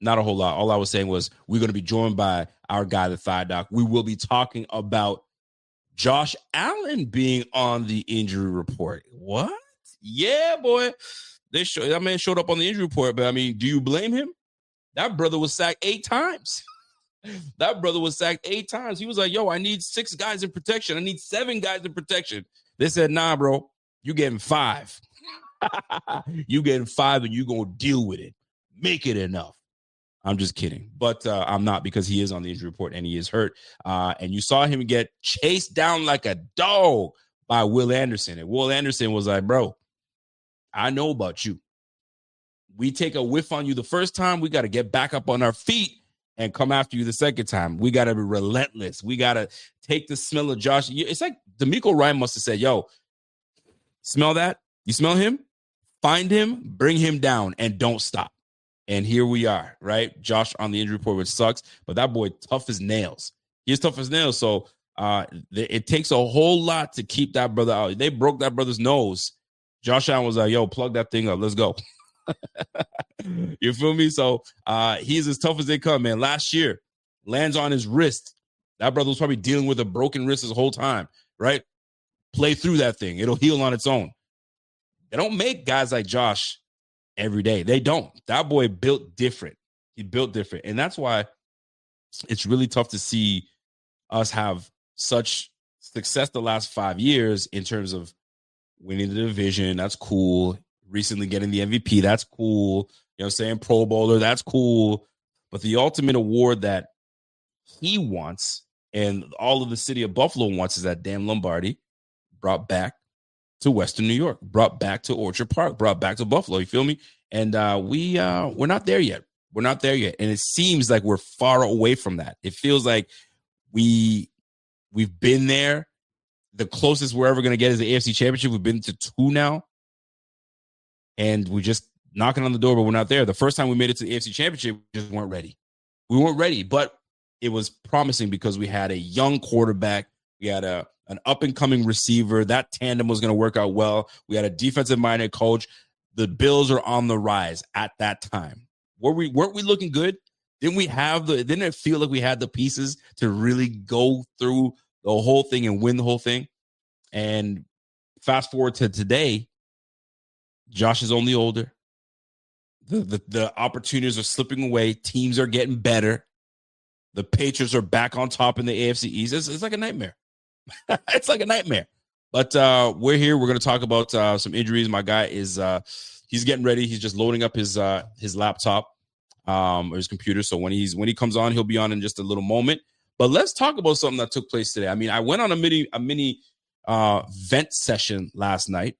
Not a whole lot. All I was saying was we're going to be joined by our guy, the Thigh Doc. We will be talking about Josh Allen being on the injury report. What? Yeah, boy. That man showed up on the injury report, but I mean, do you blame him? That brother was sacked 8 times. That brother was sacked 8 times. He was like, yo, I need 6 guys in protection. I need 7 guys in protection. They said, nah, bro, you getting 5. You getting 5 and you going to deal with it. Make it enough. I'm just kidding. But I'm not, because he is on the injury report and he is hurt. And you saw him get chased down like a dog by Will Anderson. And Will Anderson was like, bro, I know about you. We take a whiff on you the first time. We got to get back up on our feet and come after you the second time. We got to be relentless. We got to take the smell of Josh. It's like D'Amico Ryan must have said, yo, smell that? You smell him? Find him, bring him down, and don't stop. And here we are, right? Josh on the injury report, which sucks, but that boy tough as nails. He's tough as nails. So it takes a whole lot to keep that brother out. They broke that brother's nose. Josh Allen was like, yo, plug that thing up. Let's go. You feel me? So he's as tough as they come, man. Last year, lands on his wrist. That brother was probably dealing with a broken wrist his whole time, right? Play through that thing. It'll heal on its own. They don't make guys like Josh every day. They don't. That boy built different. He built different. And that's why it's really tough to see us have such success the last 5 years in terms of winning the division. That's cool. Recently getting the MVP. That's cool. You know what I'm saying? Pro Bowler. That's cool. But the ultimate award that he wants and all of the city of Buffalo wants is that damn Lombardi brought back to Western New York, brought back to Orchard Park, brought back to Buffalo. You feel me? And we're not there yet. We're not there yet. And it seems like we're far away from that. It feels like we've been there. The closest we're ever going to get is the AFC Championship. We've been to 2 now. And we're just knocking on the door, but we're not there. The first time we made it to the AFC Championship, we just weren't ready. We weren't ready, but it was promising because we had a young quarterback. We had an up-and-coming receiver. That tandem was going to work out well. We had a defensive-minded coach. The Bills are on the rise at that time. Weren't we looking good? Didn't it feel like we had the pieces to really go through the whole thing and win the whole thing? And fast forward to today, Josh is only older. The opportunities are slipping away. Teams are getting better. The Patriots are back on top in the AFC East. It's like a nightmare. It's like a nightmare. But we're here. We're going to talk about some injuries. My guy is he's getting ready. He's just loading up his laptop or his computer. So when he comes on, he'll be on in just a little moment. But let's talk about something that took place today. I mean, I went on a mini vent session last night,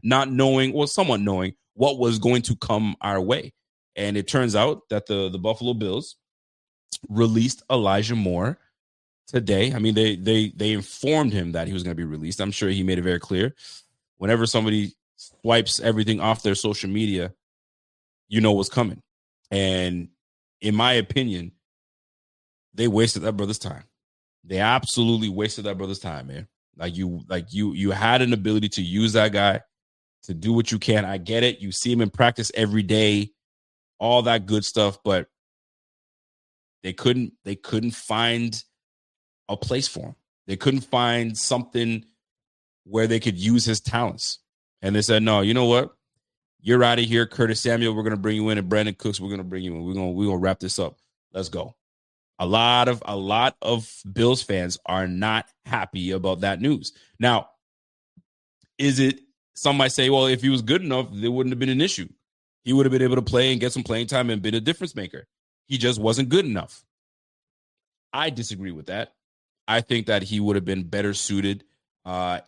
not knowing, well, somewhat knowing what was going to come our way. And it turns out that the Buffalo Bills released Elijah Moore today. I mean, they informed him that he was going to be released. I'm sure he made it very clear. Whenever somebody swipes everything off their social media, you know what's coming. And in my opinion, they wasted that brother's time. They absolutely wasted that brother's time, man. You had an ability to use that guy to do what you can. I get it. You see him in practice every day, all that good stuff, but they couldn't find a place for him. They couldn't find something where they could use his talents. And they said, no, you know what? You're out of here. Curtis Samuel, we're going to bring you in. And Brandon Cooks, we're going to bring you in. We're going to wrap this up. Let's go. A lot of Bills fans are not happy about that news. Now, some might say, well, if he was good enough, there wouldn't have been an issue. He would have been able to play and get some playing time and been a difference maker. He just wasn't good enough. I disagree with that. I think that he would have been better suited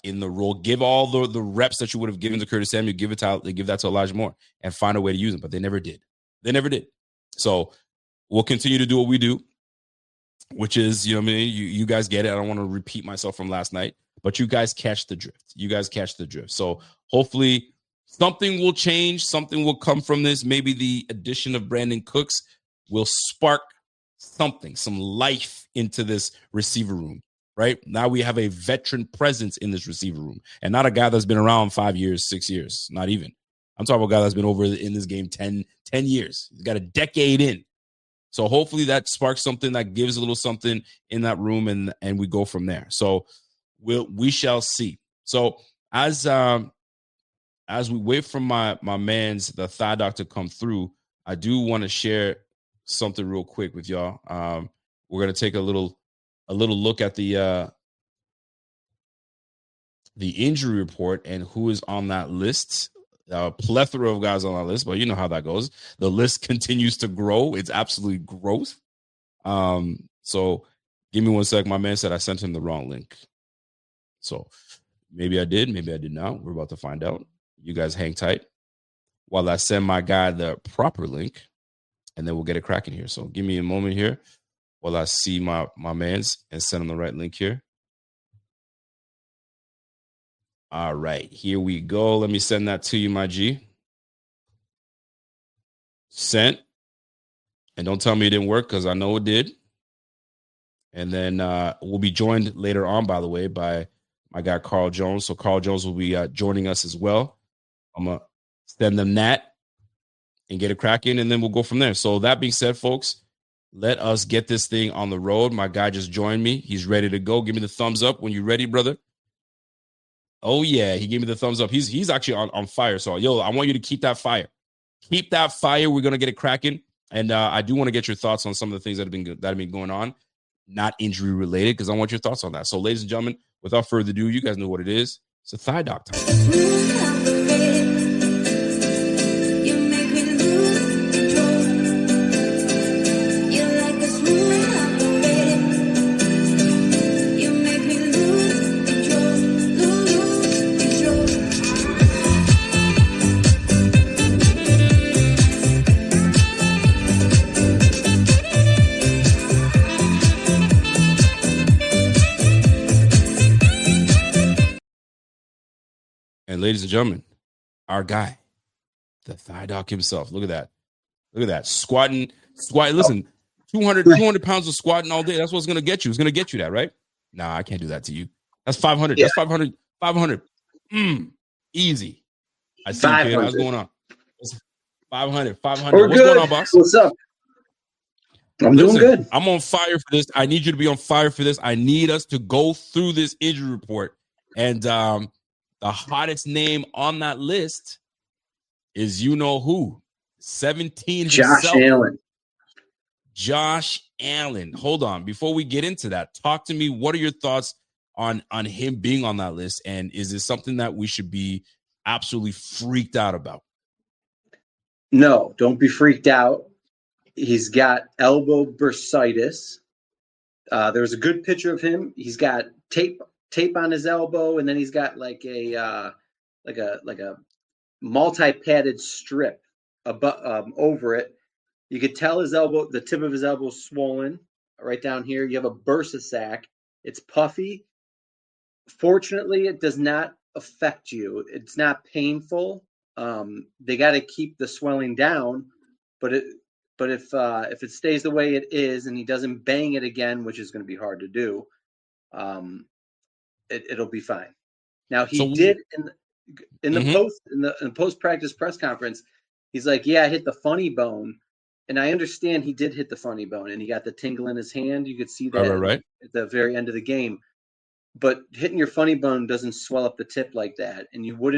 in the role. Give all the reps that you would have given to Curtis Samuel, give that to Elijah Moore and find a way to use him. But they never did. So we'll continue to do what we do, which is, you know what I mean? You guys get it. I don't want to repeat myself from last night, but you guys catch the drift. So hopefully something will change. Something will come from this. Maybe the addition of Brandon Cooks will spark some life into this receiver room, right? Now we have a veteran presence in this receiver room and not a guy that's been around 5 years, 6 years, not even. I'm talking about a guy that's been over in this game 10 years. He's got a decade in. So hopefully that sparks something, that gives a little something in that room, and we go from there. So we shall see. So as we wait for my man's the thigh doc to come through, I do want to share something real quick with y'all. We're gonna take a little look at the injury report and who is on that list. A plethora of guys on that list, but you know how that goes. The list continues to grow. It's absolutely gross. So give me 1 sec. My man said I sent him the wrong link. So maybe I did, maybe I did not. We're about to find out. You guys hang tight while I send my guy the proper link, and then we'll get it cracking here. So give me a moment here while I see my mans and send him the right link here. All right, here we go. Let me send that to you, my G. Sent. And don't tell me it didn't work, because I know it did. And then we'll be joined later on, by the way, by my guy Carl Jones. So Carl Jones will be joining us as well. I'm going to send them that and get it cracking, and then we'll go from there. So that being said, folks, let us get this thing on the road. My guy just joined me. He's ready to go. Give me the thumbs up when you're ready, brother. Oh, yeah, he gave me the thumbs up. He's actually on fire. So, yo, I want you to keep that fire. Keep that fire. We're going to get it cracking. And I do want to get your thoughts on some of the things that have been going on, not injury related, because I want your thoughts on that. So, ladies and gentlemen, without further ado, you guys know what it is. It's a thigh doc time. And ladies and gentlemen, our guy, the thigh doc himself. Look at that. Look at that. Squatting. Listen, 200 pounds of squatting all day. That's what's going to get you. It's going to get you that, right? Nah, I can't do that to you. That's 500. Yeah. That's 500. 500. Easy. I see you, kid. What's going on? 500. What's going on, boss? What's up? I'm doing good. I'm on fire for this. I need you to be on fire for this. I need us to go through this injury report. And the hottest name on that list is you know who. 17 himself. Josh Allen. Josh Allen. Hold on. Before we get into that, talk to me. What are your thoughts on him being on that list? And is this something that we should be absolutely freaked out about? No, don't be freaked out. He's got elbow bursitis. There's a good picture of him. He's got tape on his elbow, and then he's got like a multi-padded strip over it. You could tell his elbow, the tip of his elbow, is swollen right down here. You have a bursa sac. It's puffy. Fortunately, it does not affect you. It's not painful. They got to keep the swelling down, but if it stays the way it is and he doesn't bang it again, which is going to be hard to do, it'll be fine. Now he did in the post practice press conference, he's like, "Yeah, I hit the funny bone," and I understand he did hit the funny bone, and he got the tingle in his hand. You could see that right. At the very end of the game. But hitting your funny bone doesn't swell up the tip like that, and you would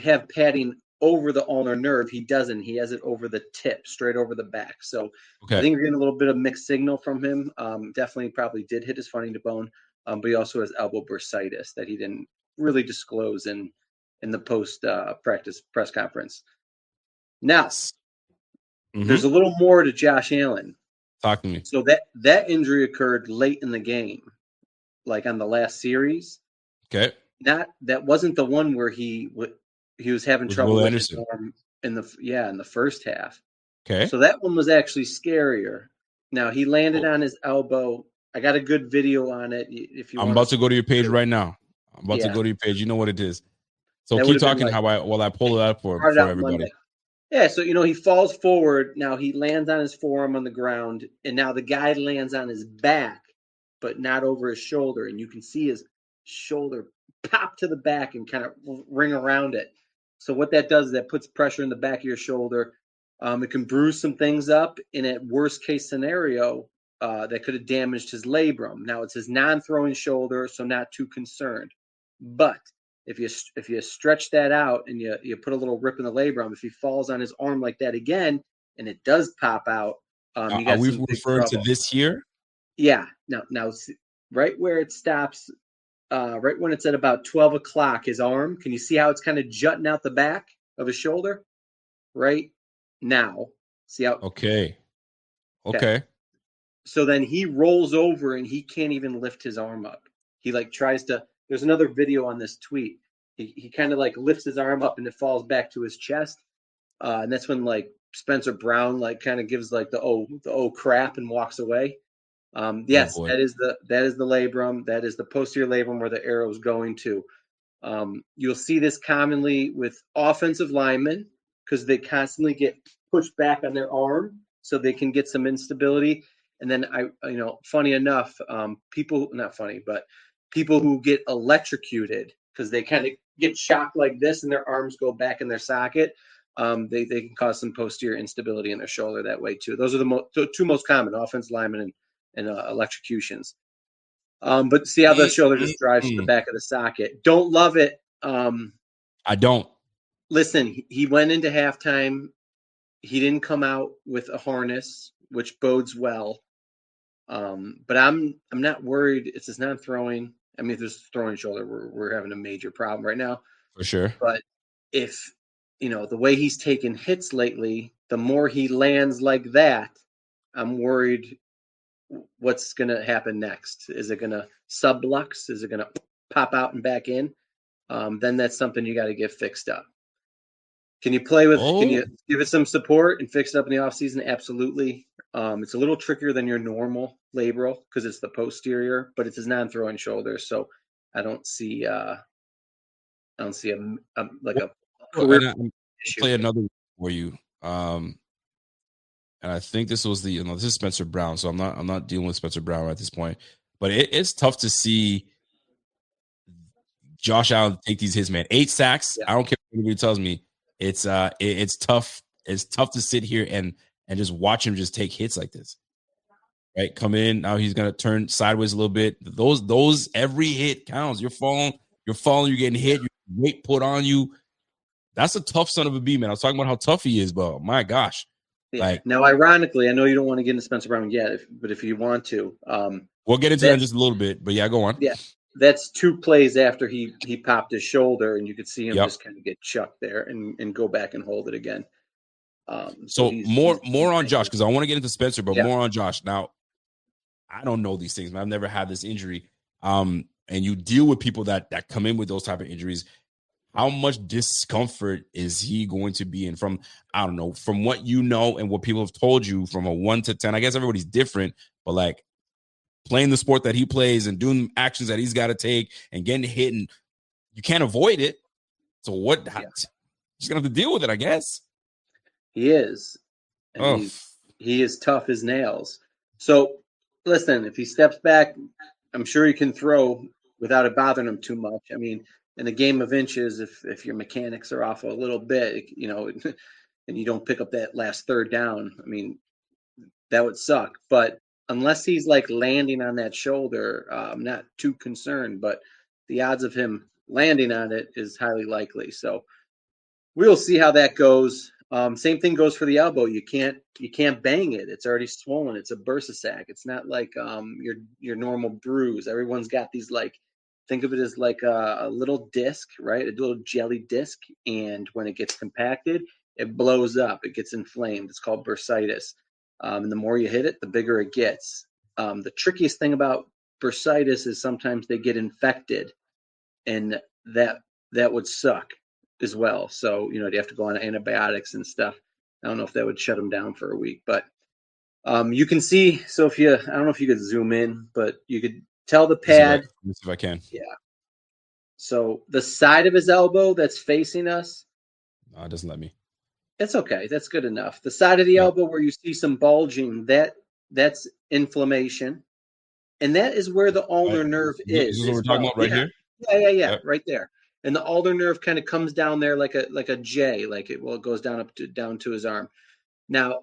have padding over the ulnar nerve. He doesn't. He has it over the tip, straight over the back. So okay. I think we're getting a little bit of mixed signal from him. Definitely probably did hit his funny bone, but he also has elbow bursitis that he didn't really disclose in the post practice press conference. Now, there's a little more to Josh Allen. Talk to me. So that injury occurred late in the game, like on the last series. Okay. That wasn't the one where he was having trouble with his arm in the first half. Okay. So that one was actually scarier. Now he landed on his elbow. I got a good video on it. If you, I'm about to go to your page right now. I'm about to go to your page. You know what it is. So that keep talking while I pull it up for everybody. Monday. Yeah. So he falls forward. Now he lands on his forearm on the ground, and now the guy lands on his back, but not over his shoulder, and you can see his shoulder pop to the back and kind of ring around it. So what that does is that puts pressure in the back of your shoulder. It can bruise some things up, and at worst case scenario, that could have damaged his labrum. Now it's his non-throwing shoulder, so not too concerned. But if you stretch that out and you put a little rip in the labrum, if he falls on his arm like that again, and it does pop out, you Are got we some big referring to trouble. this here? Yeah. Now, right where it stops, right when it's at about 12 o'clock, his arm. Can you see how it's kind of jutting out the back of his shoulder? Right now. See how? Okay. Okay. So then he rolls over and he can't even lift his arm up. He like tries to. There's another video on this tweet. He kind of like lifts his arm up and it falls back to his chest. And that's when like Spencer Brown like kind of gives like the oh crap and walks away. Yes, boy. that is the labrum. That is the posterior labrum where the arrow is going to. You'll see this commonly with offensive linemen because they constantly get pushed back on their arm, so they can get some instability. And then funny enough, people who get electrocuted because they kind of get shocked like this and their arms go back in their socket. They can cause some posterior instability in their shoulder that way too. Those are the two most common: offensive linemen and electrocutions. But see how the shoulder just drives to the back of the socket. Don't love it. I don't. Listen, he went into halftime. He didn't come out with a harness, which bodes well. But I'm not worried. It's his non-throwing. I mean, if there's throwing shoulder, we're having a major problem right now. For sure. But if the way he's taken hits lately, the more he lands like that, I'm worried what's going to happen next. Is it going to sublux? Is it going to pop out and back in? Then that's something you got to get fixed up. Can you play with? Can you give it some support and fix it up in the offseason? Absolutely. It's a little trickier than your normal labral because it's the posterior, but it's his non-throwing shoulder. So I don't see a career issue. Play another for you. And I think this was this is Spencer Brown, so I'm not dealing with Spencer Brown at this point. But it's tough to see Josh Allen take these hits, man. 8 sacks. Yeah. I don't care what anybody tells me. It's tough. It's tough to sit here and just watch him just take hits like this. Right, come in now. He's gonna turn sideways a little bit. Those every hit counts. You're falling. You're getting hit. Your weight put on you. That's a tough son of a bee, man. I was talking about how tough he is, but my gosh. Yeah. Now, ironically, I know you don't want to get into Spencer Brown yet, but if you want to, we'll get into that in just a little bit. But yeah, go on. Yeah, that's 2 plays after he popped his shoulder, and you could see him just kind of get chucked there and go back and hold it again. So more on Josh, because I want to get into Spencer, but more on Josh. Now, I don't know these things, man. I've never had this injury. And you deal with people that come in with those type of injuries. How much discomfort is he going to be in from what you know and what people have told you from a 1 to 10? I guess everybody's different, but like playing the sport that he plays and doing actions that he's got to take and getting hit, and you can't avoid it. So what? He's going to have to deal with it, I guess. He is. And he is tough as nails. So listen, if he steps back, I'm sure he can throw without it bothering him too much. I mean, in a game of inches, if your mechanics are off a little bit, and you don't pick up that last third down, I mean, that would suck. But unless he's like landing on that shoulder, I'm not too concerned. But the odds of him landing on it is highly likely. So we'll see how that goes. Same thing goes for the elbow. You can't bang it. It's already swollen. It's a bursa sac. It's not like your normal bruise. Everyone's got these think of it as like a little disc, right? A little jelly disc. And when it gets compacted, it blows up. It gets inflamed. It's called bursitis. And the more you hit it, the bigger it gets. The trickiest thing about bursitis is sometimes they get infected, and that would suck as well. So, you have to go on antibiotics and stuff. I don't know if that would shut them down for a week, but you can see. So I don't know if you could zoom in, but you could tell the pad. Let me see if I can. Yeah. So the side of his elbow that's facing us. No, it doesn't let me. That's okay. That's good enough. The side of the elbow where you see some bulging, that's inflammation. And that is where the ulnar nerve is. This is what we're talking about right here? Yeah. Right there. and the ulnar nerve kind of comes down there like a J, it goes down to his arm. Now,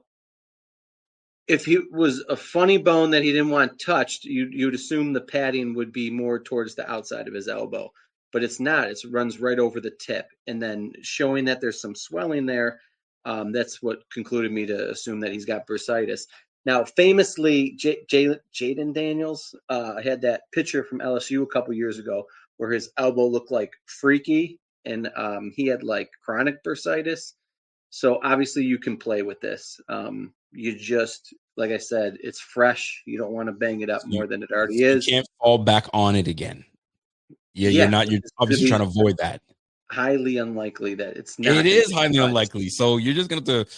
if it was a funny bone that he didn't want touched, you'd assume the padding would be more towards the outside of his elbow, but it's not. It runs right over the tip, and then showing that there's some swelling there. That's what concluded me to assume that he's got bursitis. Now, famously, Jaden Daniels had that picture from LSU a couple years ago where his elbow looked like freaky, and he had like chronic bursitis. So obviously you can play with this. You just, like I said, it's fresh. You don't want to bang it up more than it already is. You can't fall back on it again. You're obviously trying to avoid that. Highly unlikely that it's not. It is highly unlikely. So you're just going to have to,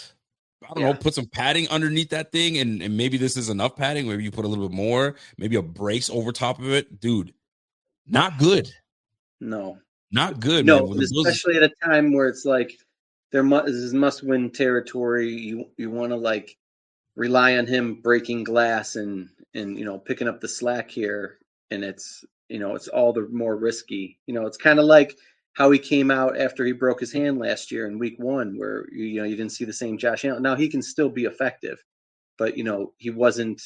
I don't know, put some padding underneath that thing. And maybe this is enough padding. Maybe you put a little bit more, maybe a brace over top of it. Dude, not good. No. Not good, no, man. Especially at a time where it's like this is must-win territory. You want to like rely on him breaking glass and picking up the slack here, and it's all the more risky. It's kind of like how he came out after he broke his hand last year in week 1, where you didn't see the same Josh Allen. Now he can still be effective, but he wasn't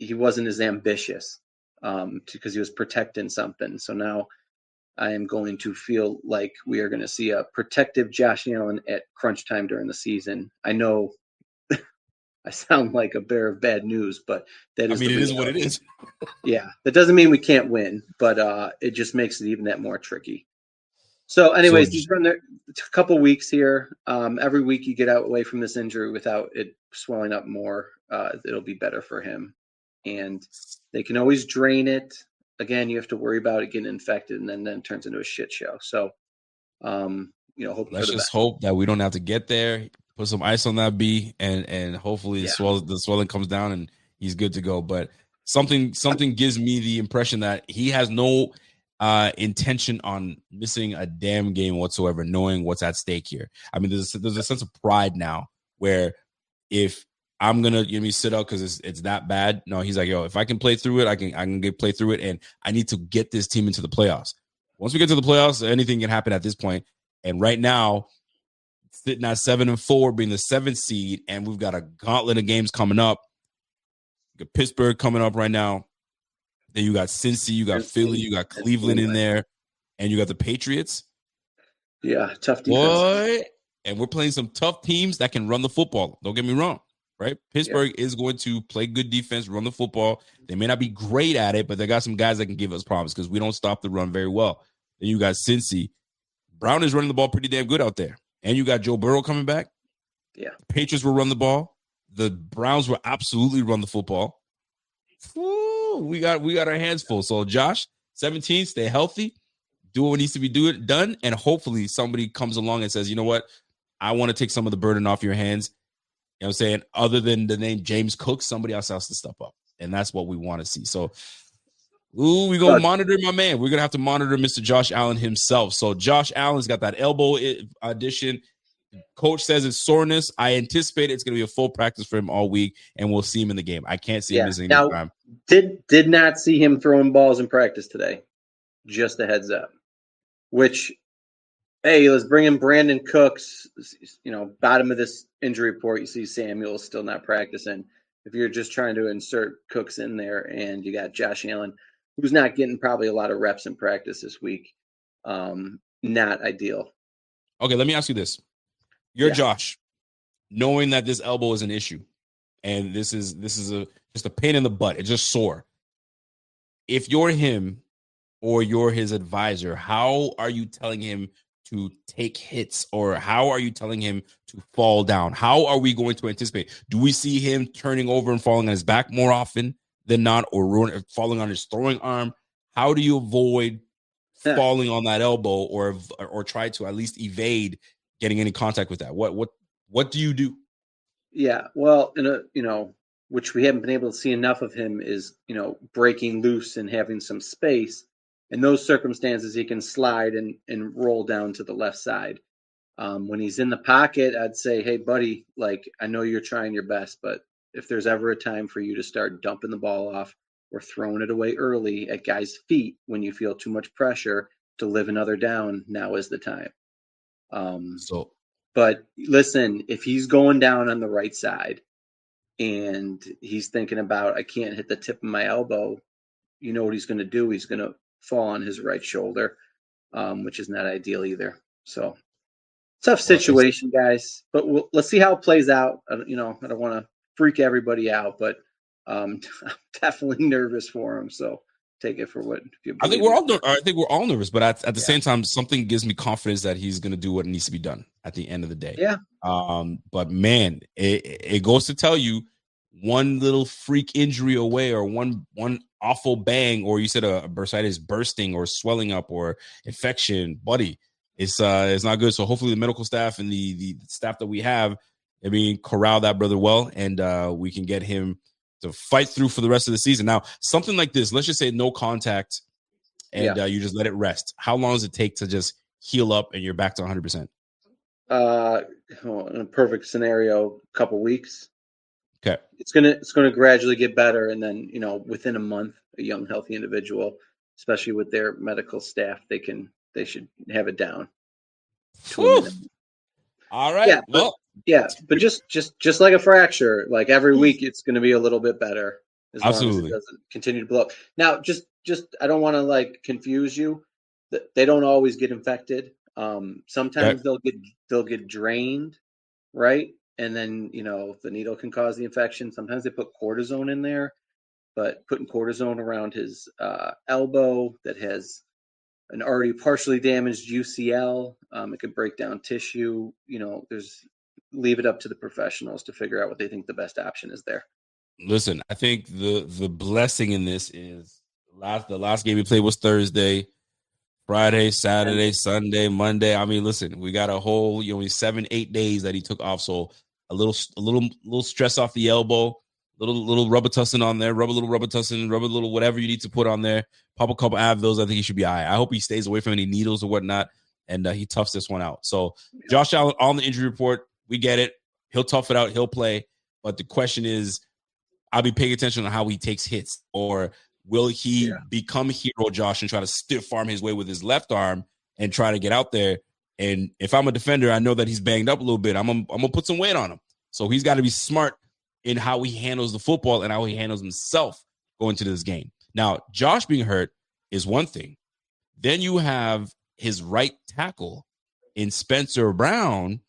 as ambitious because he was protecting something. So now I am going to feel like we are going to see a protective Josh Allen at crunch time during the season. I know I sound like a bearer of bad news, but that is. I mean, it is what it is. Yeah, that doesn't mean we can't win, but it just makes it even that more tricky. So, anyways, he's run there a couple weeks here. Every week you get away from this injury without it swelling up more, it'll be better for him. And they can always drain it. Again, you have to worry about it getting infected, and then it turns into a shit show. So, let's just hope that we don't have to get there. Put some ice on that B, and hopefully the swelling comes down and he's good to go. But something gives me the impression that he has no intention on missing a damn game whatsoever, knowing what's at stake here. I mean, there's a sense of pride now where if I'm gonna sit out because it's that bad. No, he's like, yo, if I can play through it, I can play through it, and I need to get this team into the playoffs. Once we get to the playoffs, anything can happen at this point. And right now, sitting at 7-4, being the 7th seed, and we've got a gauntlet of games coming up. You got Pittsburgh coming up right now. Then you got Cincy, you got Philly, you got Cleveland in there, and you got the Patriots. Yeah, tough defense. What? And we're playing some tough teams that can run the football. Don't get me wrong, right? Pittsburgh is going to play good defense, run the football. They may not be great at it, but they got some guys that can give us problems because we don't stop the run very well. Then you got Cincy. Brown is running the ball pretty damn good out there. And you got Joe Burrow coming back. Yeah. The Patriots will run the ball. The Browns will absolutely run the football. Woo, we got our hands full. So, Josh, 17, stay healthy. Do what needs to be done. And hopefully somebody comes along and says, you know what? I want to take some of the burden off your hands. You know what I'm saying? Other than the name James Cook, somebody else has to step up. And that's what we want to see. So, we're going to monitor my man. We're going to have to monitor Mr. Josh Allen himself. So Josh Allen's got that elbow audition. Coach says it's soreness. I anticipate it's going to be a full practice for him all week, and we'll see him in the game. I can't see him missing any time. Did not see him throwing balls in practice today. Just a heads up. Which, hey, let's bring in Brandon Cooks. Bottom of this injury report, you see Samuel still not practicing. If you're just trying to insert Cooks in there and you got Josh Allen, who's not getting probably a lot of reps in practice this week, not ideal. Okay, let me ask you this. You're Josh, knowing that this elbow is an issue, and this is just a pain in the butt. It's just sore. If you're him or you're his advisor, how are you telling him to take hits, or how are you telling him to fall down? How are we going to anticipate? Do we see him turning over and falling on his back more often than not, or falling on his throwing arm? How do you avoid falling on that elbow, or try to at least evade getting any contact with that? What do you do? Yeah, well, which we haven't been able to see enough of him is, breaking loose and having some space. In those circumstances, he can slide and roll down to the left side. When he's in the pocket, I'd say, hey, buddy, I know you're trying your best, but if there's ever a time for you to start dumping the ball off or throwing it away early at guys' feet when you feel too much pressure, to live another down, now is the time. So But listen, if he's going down on the right side and he's thinking about, I can't hit the tip of my elbow, you know what he's going to do? He's going to fall on his right shoulder, which is not ideal either. So tough situation, guys. But let's see how it plays out. I don't want to freak everybody out, but I'm definitely nervous for him. So take it for what you believe. I think we're all nervous, but at the same time, something gives me confidence that he's going to do what needs to be done at the end of the day. Yeah. But man, it goes to tell you, one little freak injury away, or one awful bang, or you said a bursitis bursting or swelling up or infection, buddy, it's not good. So hopefully the medical staff and the staff that we have, corral that brother well, and we can get him to fight through for the rest of the season. Now, something like this, let's just say no contact, and you just let it rest. How long does it take to just heal up and you're back to 100%? In a perfect scenario, a couple weeks. Okay. It's gonna gradually get better, and then within a month, a young healthy individual, especially with their medical staff, they should have it down. All right. But just like a fracture, like every week it's going to be a little bit better as long as it doesn't continue to blow up. Now, just I don't want to confuse you. They don't always get infected. Sometimes they'll get drained, right? And then the needle can cause the infection. Sometimes they put cortisone in there, but putting cortisone around his elbow that has an already partially damaged UCL, it could break down tissue. Leave it up to the professionals to figure out what they think the best option is there. Listen, I think the blessing in this is the last game we played was Thursday, Friday, Saturday, Sunday, Monday. Listen, we got a whole 7-8 days that he took off. So a little stress off the elbow, little Robitussin on there, rub a little Robitussin, rub a little whatever you need to put on there. Pop a couple Advils. I think he should be all right. I hope he stays away from any needles or whatnot, and he toughs this one out. So Josh Allen on the injury report, we get it. He'll tough it out. He'll play. But the question is, I'll be paying attention on how he takes hits, or will he become hero Josh and try to stiff arm his way with his left arm and try to get out there? And if I'm a defender, I know that he's banged up a little bit. I'm gonna put some weight on him. So he's got to be smart in how he handles the football and how he handles himself going to this game. Now, Josh being hurt is one thing. Then you have his right tackle in Spencer Brown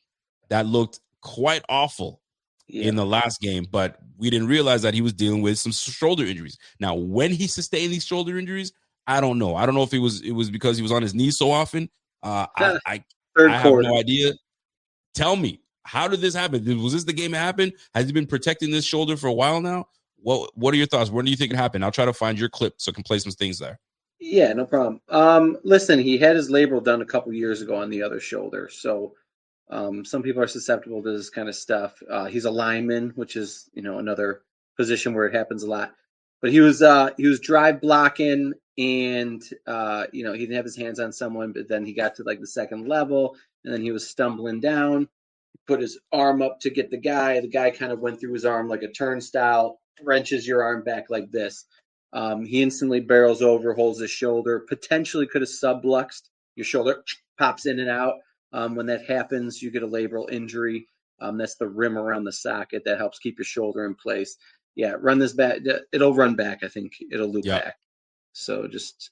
that looked quite awful in the last game, but we didn't realize that he was dealing with some shoulder injuries. Now, when he sustained these shoulder injuries, I don't know. I don't know if it was because he was on his knees so often. I have no idea. Tell me, how did this happen? Was this the game it happened? Has he been protecting this shoulder for a while now? What are your thoughts? When do you think it happened? I'll try to find your clip so I can play some things there. Yeah, no problem. Listen, he had his labral done a couple years ago on the other shoulder, so some people are susceptible to this kind of stuff. He's a lineman, which is another position where it happens a lot. But he was drive blocking, and he didn't have his hands on someone, but then he got to the second level, and then he was stumbling down. He put his arm up to get the guy. The guy kind of went through his arm like a turnstile, wrenches your arm back like this. He instantly barrels over, holds his shoulder, potentially could have subluxed. Your shoulder pops in and out. When that happens, you get a labral injury. That's the rim around the socket that helps keep your shoulder in place. Yeah, run this back. It'll run back. I think it'll loop back. So just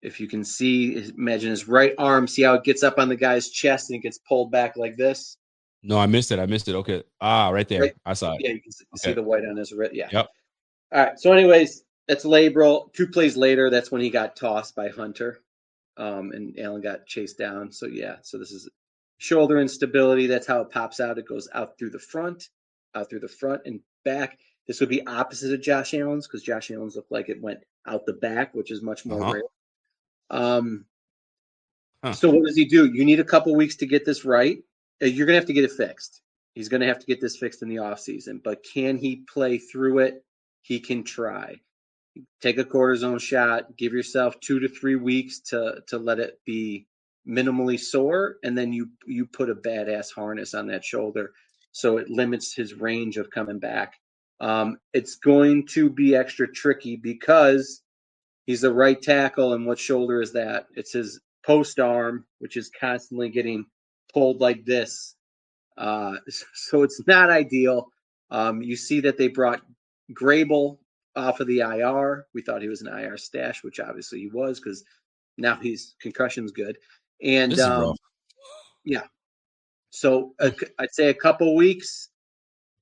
if you can see, imagine his right arm. See how it gets up on the guy's chest and it gets pulled back like this? No, I missed it. Okay. Right there. Right? I saw it. Yeah, you can see the white on his wrist. Yeah. Yep. All right. So anyways, that's labral. 2 plays later, that's when he got tossed by Hunter. And Allen got chased down. So so this is shoulder instability. That's how it pops out. It goes out through the front and back. This would be opposite of Josh Allen's, because Josh Allen's looked like it went out the back, which is much more rare. So what does he do? You need a couple weeks to get this right. You're going to have to get it fixed. He's going to have to get this fixed in the offseason. But can he play through it? He can try. Take a cortisone shot. Give yourself 2 to 3 weeks to let it be minimally sore, and then you put a badass harness on that shoulder so it limits his range of coming back. It's going to be extra tricky because he's the right tackle, and what shoulder is that? It's his post arm, which is constantly getting pulled like this. So it's not ideal. You see that they brought Grable off of the IR. We thought he was an IR stash, which obviously he was because now he's concussion's good. And This is rough. yeah, so I'd say a couple weeks.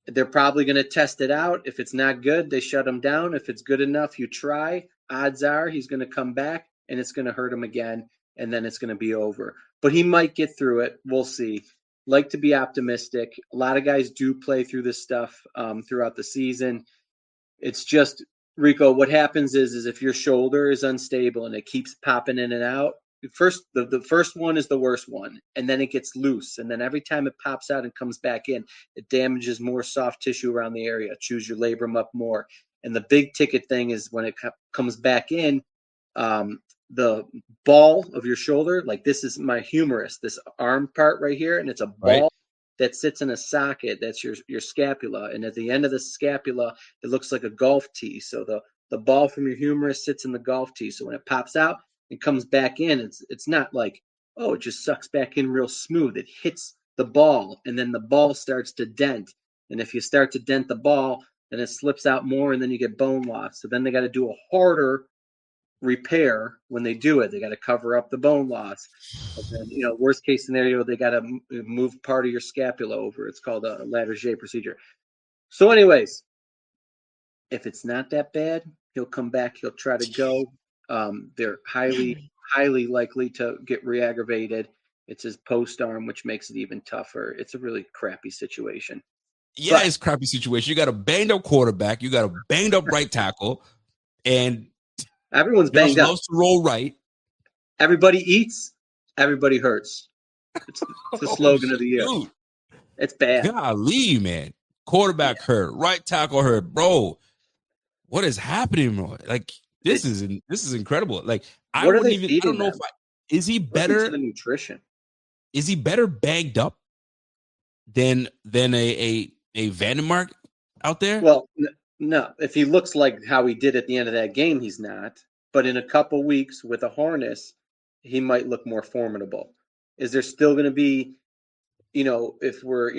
They're probably going to test it out. If it's not good, they shut him down. If it's good enough, you try. Odds are he's going to come back and it's going to hurt him again, and then it's going to be over. But he might get through it. We'll see. Like to be optimistic. A lot of guys do play through this stuff throughout the season. It's just, Rico, what happens is if your shoulder is unstable and it keeps popping in and out, the first one is the worst one, and then it gets loose, and then every time it pops out and comes back in, it damages more soft tissue around the area. Choose your labrum up more. And the big ticket thing is when it comes back in, the ball of your shoulder, like this is my humerus, this arm part right here, and it's a ball that sits in a socket. That's your scapula, and at the end of the scapula, it looks like a golf tee. So the ball from your humerus sits in the golf tee. So when it pops out, it comes back in. It's not like, oh, it just sucks back in real smooth. It hits the ball, and then the ball starts to dent. And if you start to dent the ball, then it slips out more, and then you get bone loss. So then they got to do a harder repair when they do it. They got to cover up the bone loss. And then, worst case scenario, they got to move part of your scapula over. It's called a Latarjet procedure. So anyways, if it's not that bad, he'll come back. He'll try to go. They're highly likely to get re-aggravated. It's his post arm, which makes it even tougher. It's a really crappy situation. Yeah, it's a crappy situation. You got a banged up quarterback. You got a banged up right tackle. And everyone's banged up. Loves to roll right. Everybody eats. Everybody hurts. It's the slogan of the year. Dude. It's bad. Golly, man. Quarterback hurt. Right tackle hurt. Bro, what is happening, bro? Like, this is incredible. Like, I don't know is he better to the nutrition? Is he better banged up than a Vandermark out there? Well, no. If he looks like how he did at the end of that game, he's not. But in a couple weeks with a harness, he might look more formidable. Is there still going to be, if we're,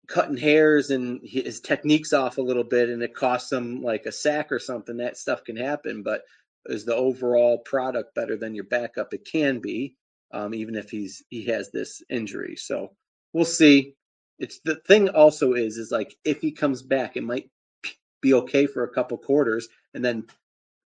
cutting hairs and his technique's off a little bit and it costs him like a sack or something, that stuff can happen. But is the overall product better than your backup? It can be, even if he has this injury. So we'll see. It's the thing also is like, if he comes back, it might be okay for a couple quarters, and then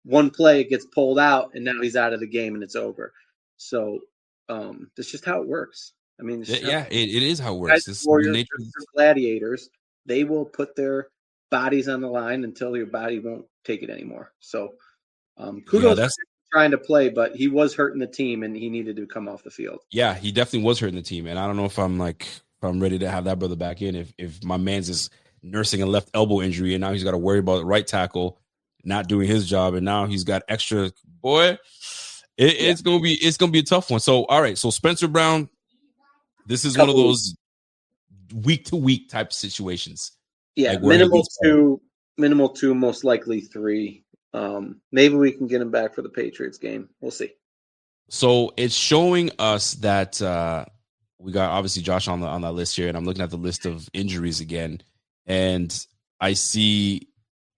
one play it gets pulled out and now he's out of the game and it's over. So that's just how it works. I mean, it is how it works. It's warriors, gladiators. They will put their bodies on the line until your body won't take it anymore. So kudos for trying to play, but he was hurting the team and he needed to come off the field. Yeah, he definitely was hurting the team. And I don't know if I'm ready to have that brother back in. If my man's is nursing a left elbow injury and now he's got to worry about the right tackle not doing his job, and now he's got extra. Boy, it's gonna be a tough one. So all right, so Spencer Brown, this is one of those week to week type situations. Yeah, like minimal two, most likely 3. Maybe we can get him back for the Patriots game. We'll see. So it's showing us that we got obviously Josh on that list here, and I'm looking at the list of injuries again, and I see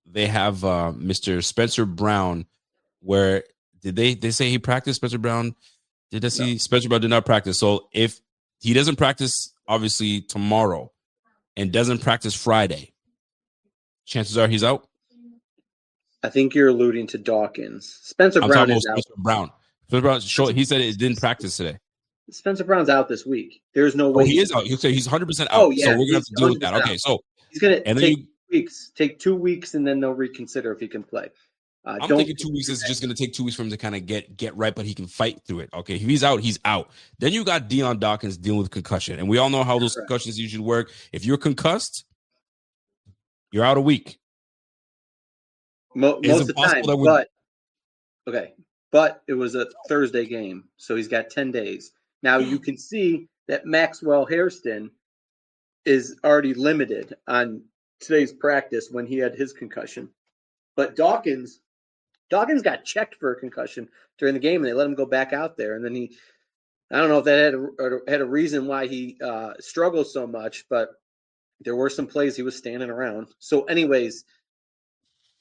they have Mr. Spencer Brown. Where did they say he practiced? Spencer Brown? Spencer Brown did not practice. So if he doesn't practice, obviously tomorrow, and doesn't practice Friday, chances are he's out. I think you're alluding to Dawkins. Spencer Brown is out. Spencer Brown. He said it didn't practice today. Spencer Brown's out this week. There's no way. He is out. He's 100% out. Oh, yeah, so we're gonna have to deal with that. Okay, so he's gonna take 2 weeks, and then they'll reconsider if he can play. I'm thinking 2 weeks is just going to take 2 weeks for him to kind of get right, but he can fight through it. Okay, if he's out, he's out. Then you got Deion Dawkins dealing with concussion, and we all know how those concussions usually work. If you're concussed, you're out a week. Most of the time, but it was a Thursday game, so he's got 10 days. Now you can see that Maxwell Hairston is already limited on today's practice when he had his concussion. But Dawkins Dawkins got checked for a concussion during the game, and they let him go back out there. And then I don't know if that had a reason why he struggled so much, but there were some plays he was standing around. So, anyways,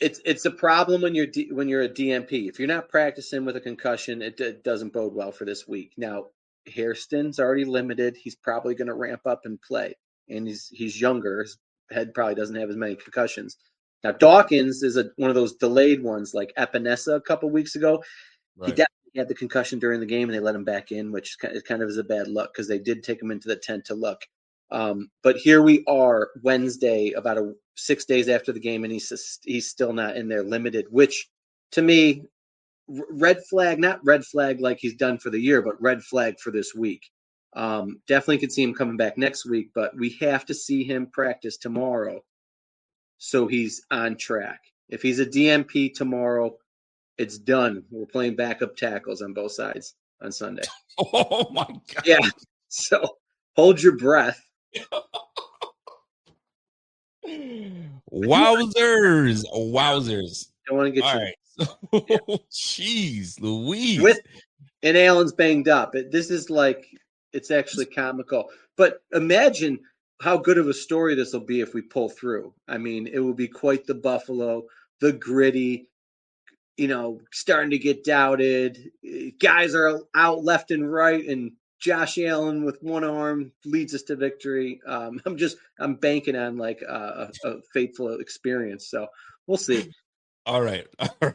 it's a problem when you're a DMP. If you're not practicing with a concussion, it doesn't bode well for this week. Now, Hairston's already limited. He's probably going to ramp up and play, and he's younger. His head probably doesn't have as many concussions. Now, Dawkins is one of those delayed ones, like Epinesa a couple weeks ago. Right. He definitely had the concussion during the game, and they let him back in, which kind of is a bad luck because they did take him into the tent to look. But here we are Wednesday, about 6 days after the game, and he's still not in there limited, which to me, red flag, not red flag like he's done for the year, but red flag for this week. Definitely could see him coming back next week, but we have to see him practice tomorrow so he's on track. If he's a DMP tomorrow, it's done. We're playing backup tackles on both sides on Sunday. Oh, my God. Yeah, so hold your breath. Wowzers. I want to get all you. Right. Jeez, Louise. And Allen's banged up. This is like, it's actually comical. But imagine how good of a story this will be if we pull through. I mean, it will be quite the Buffalo, the gritty, starting to get doubted. Guys are out left and right, and Josh Allen with one arm leads us to victory. I'm banking on like a fateful experience. So we'll see. All right.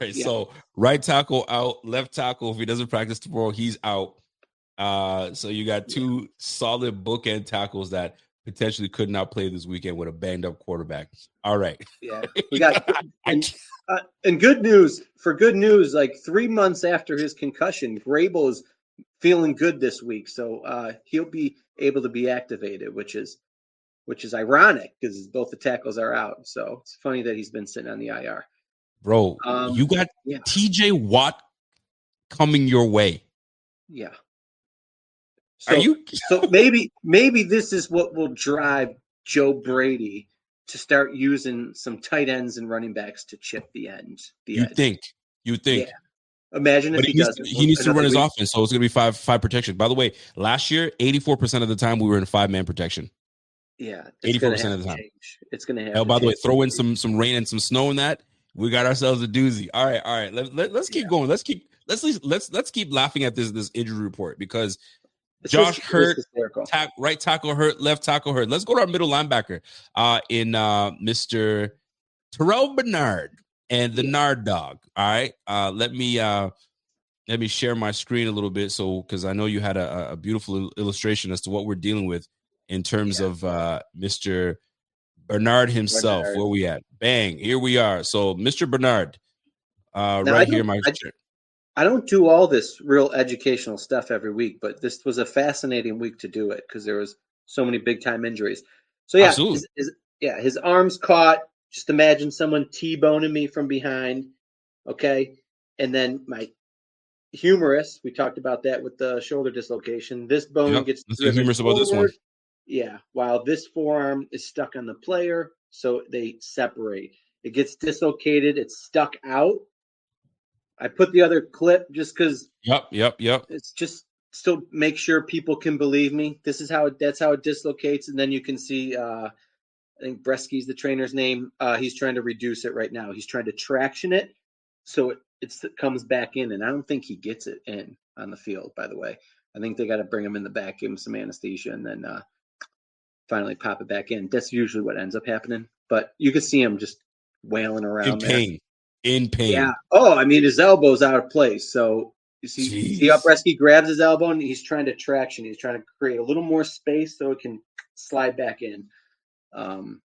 Yeah. So right tackle out, left tackle. If he doesn't practice tomorrow, he's out. So you got two solid bookend tackles that potentially could not play this weekend with a banged up quarterback. All right. Yeah. We got and good news, like 3 months after his concussion, Grable is feeling good this week. So he'll be able to be activated, which is ironic because both the tackles are out. So it's funny that he's been sitting on the IR. Bro, you got TJ Watt coming your way. Yeah. So maybe this is what will drive Joe Brady to start using some tight ends and running backs to chip the end. You think? Yeah. Imagine if he doesn't. He needs to run his offense, so it's going to be five protection. By the way, last year, 84% of the time we were in 5-man protection. Yeah, 84% of the time. Change. It's going to happen. Oh, by the way, throw in some rain and some snow in that. We got ourselves a doozy. All right. Let's keep going. Let's keep laughing at this injury report because Josh hurt, right tackle hurt, left tackle hurt. Let's go to our middle linebacker in Mr. Terrell Bernard and the Nard Dog. All right. Let me share my screen a little bit because I know you had a beautiful illustration as to what we're dealing with in terms of Mr. Bernard himself. Where we at? Bang. Here we are. So Mr. Bernard, I don't do all this real educational stuff every week, but this was a fascinating week to do it because there was so many big time injuries. So his arms caught. Just imagine someone T-boning me from behind. Okay. And then my humerus, we talked about that with the shoulder dislocation. This bone gets driven forward. About this one. Yeah. While this forearm is stuck on the player. So they separate. It gets dislocated. It's stuck out. I put the other clip just because. Yep. It's just still make sure people can believe me. That's how it dislocates. And then you can see, I think Bresky's the trainer's name. He's trying to reduce it right now. He's trying to traction it so it comes back in. And I don't think he gets it in on the field, by the way. I think they got to bring him in the back, give him some anesthesia, and then finally pop it back in. That's usually what ends up happening. But you can see him just wailing around in pain. Yeah. Oh, I mean, his elbow's out of place. So you see how Bresky grabs his elbow and he's trying to traction. He's trying to create a little more space so it can slide back in. And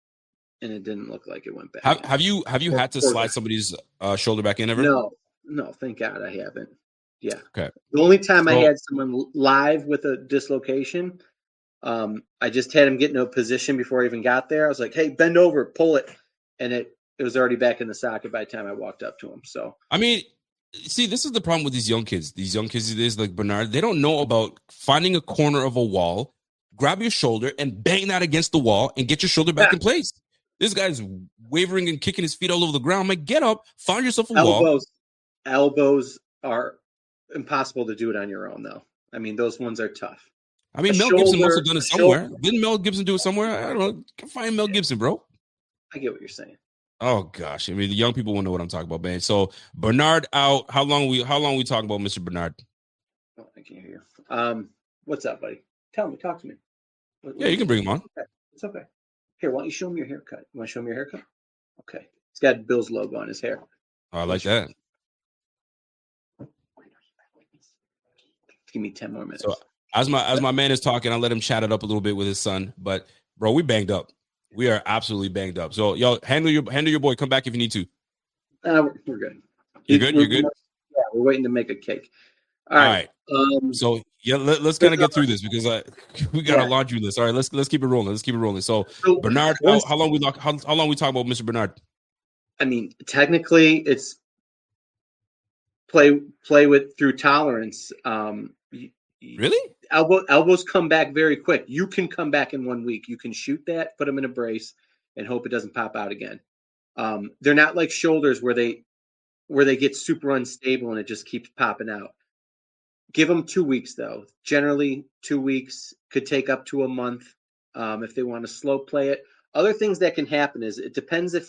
it didn't look like it went back. Have you had to slide somebody's shoulder back in ever? No, thank God I haven't. Yeah. Okay. The only time I had someone live with a dislocation, I just had him get into a position before I even got there. I was like, hey, bend over, pull it. And it was already back in the socket by the time I walked up to him. So, I mean, see, this is the problem with these young kids. These young kids, these like Bernard, they don't know about finding a corner of a wall, grab your shoulder and bang that against the wall and get your shoulder back in place. This guy's wavering and kicking his feet all over the ground. I'm like, get up, find yourself a wall. Elbows are impossible to do it on your own, though. I mean, those ones are tough. I mean, Mel Gibson must have done it somewhere. Didn't Mel Gibson do it somewhere? I don't know. Can find Mel Gibson, bro. I get what you're saying. Oh gosh, I mean, the young people won't know what I'm talking about, man. So Bernard out. How long we talking about Mr. Bernard? Oh, I can't hear you. What's up, buddy? Talk to me. Yeah, you can bring him on. Okay. It's okay. Here, why don't you show me your haircut? You want to show me your haircut? Okay. He's got Bill's logo on his hair. Oh, I like that. Give me 10 more minutes. So as my man is talking, I'll let him chat it up a little bit with his son. But bro, we banged up. We are absolutely banged up. So yo, handle your boy. Come back if you need to. We're good. You're good. You're good. Yeah, we're waiting to make a cake. All right. So yeah, let's kind of get through this because we got a laundry list. All right, let's keep it rolling. So Bernard, how long we talking about Mr. Bernard? I mean, technically, it's play with through tolerance. Really? Elbows come back very quick. You can come back in 1 week. You can shoot that, put them in a brace, and hope it doesn't pop out again. They're not like shoulders where they get super unstable and it just keeps popping out. Give them 2 weeks, though. Generally, 2 weeks could take up to a month if they want to slow play it. Other things that can happen is it depends if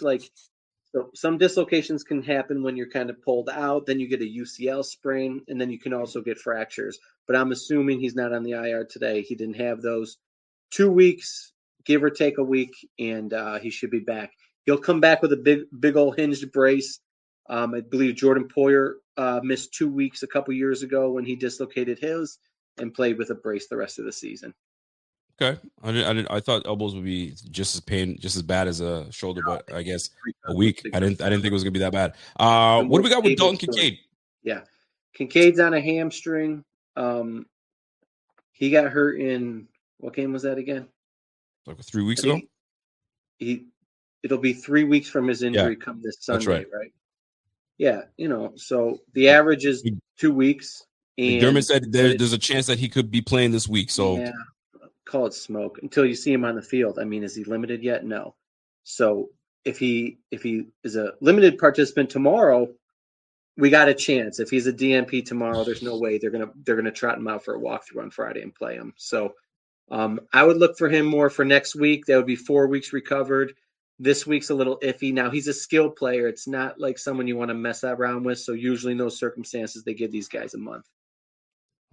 so some dislocations can happen when you're kind of pulled out. Then you get a UCL sprain, and then you can also get fractures. But I'm assuming he's not on the IR today. He didn't have those. 2 weeks, give or take a week, and he should be back. He'll come back with a big old hinged brace. I believe Jordan Poyer missed 2 weeks a couple years ago when he dislocated his and played with a brace the rest of the season. Okay, I thought elbows would be just as bad as a shoulder, but I guess a week. I didn't think it was gonna be that bad. What do we got with Dalton Kincaid? Yeah, Kincaid's on a hamstring. He got hurt in what game was that again? Like 3 weeks ago. It'll be 3 weeks from his injury come this Sunday, right? Yeah, so the average is 2 weeks. And McDermott said there's a chance that he could be playing this week. So yeah, call it smoke until you see him on the field. I mean, is he limited yet? No. So if he is a limited participant tomorrow, we got a chance. If he's a DNP tomorrow, there's no way they're gonna trot him out for a walkthrough on Friday and play him. So I would look for him more for next week. That would be 4 weeks recovered. This week's a little iffy. Now he's a skilled player. It's not like someone you want to mess around with. So usually in those circumstances, they give these guys a month.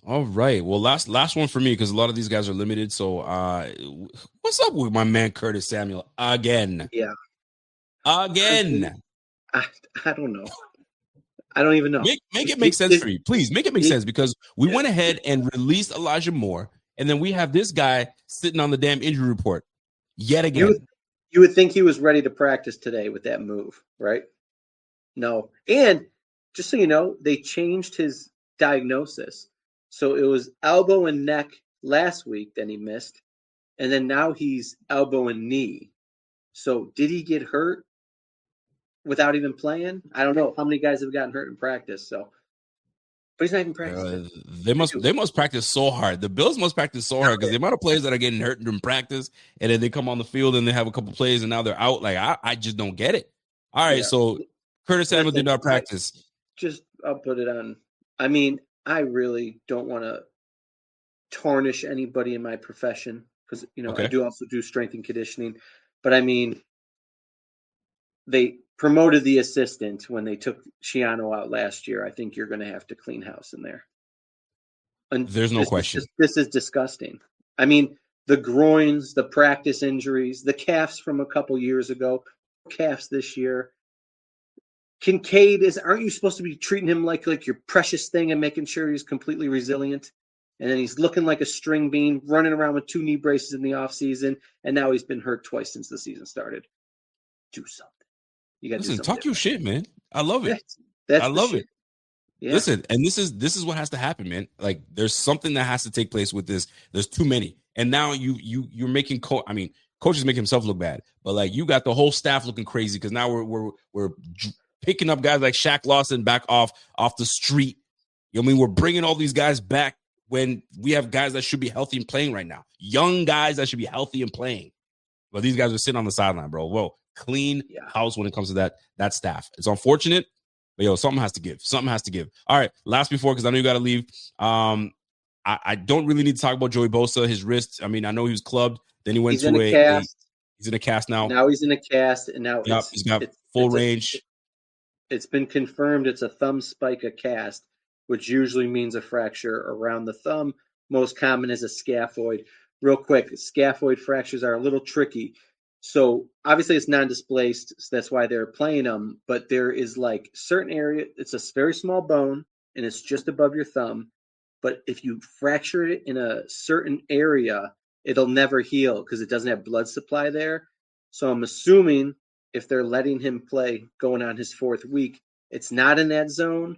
All right. Well, last one for me because a lot of these guys are limited. So what's up with my man Curtis Samuel again? Yeah. Again. I don't know. I don't even know. Make it make sense for you. Please make it make sense because we went ahead and released Elijah Moore. And then we have this guy sitting on the damn injury report yet again. You would think he was ready to practice today with that move, right? No. And just so you know, they changed his diagnosis. So it was elbow and neck last week, then he missed. And then now he's elbow and knee. So did he get hurt without even playing? I don't know how many guys have gotten hurt in practice. So, but he's not even practicing. They must practice so hard. The Bills must practice so hard because the amount of players that are getting hurt in practice, and then they come on the field and they have a couple plays and now they're out. Like I just don't get it. All right, so Curtis Samuel did not practice. I'll put it on. I mean, I really don't want to tarnish anybody in my profession because I do also do strength and conditioning. But I mean, they promoted the assistant when they took Shiano out last year. I think you're going to have to clean house in there. And there's no question. This is disgusting. I mean, the groins, the practice injuries, the calves from a couple years ago, calves this year. Kincaid aren't you supposed to be treating him like your precious thing and making sure he's completely resilient? And then he's looking like a string bean, running around with 2 knee braces in the offseason, and now he's been hurt twice since the season started. Do something. You got to do something. Talk your shit, man. I love it. I love it. Yeah. Listen, and this is what has to happen, man. Like there's something that has to take place with this. There's too many, and now you're making coach is making himself look bad, but like you got the whole staff looking crazy because now we're picking up guys like Shaq Lawson back off the street. You know what I mean? We're bringing all these guys back when we have guys that should be healthy and playing right now. Young guys that should be healthy and playing. But these guys are sitting on the sideline, bro. Whoa, clean house when it comes to that staff. It's unfortunate, But yo, something has to give. Something has to give. All right, last before, because I know you got to leave. I don't really need to talk about Joey Bosa, his wrist. I mean, I know he was clubbed. Then he went he's in to a cast. He's in a cast now. Now he's in a cast, and now He's got full range. It's been confirmed it's a thumb spica cast, which usually means a fracture around the thumb. Most common is a scaphoid. Real quick, scaphoid fractures are a little tricky. So obviously it's non-displaced, so that's why they're playing them. But there is like certain area, it's a very small bone, and it's just above your thumb. But if you fracture it in a certain area, it'll never heal because it doesn't have blood supply there. So I'm assuming if they're letting him play going on his 4th week, it's not in that zone.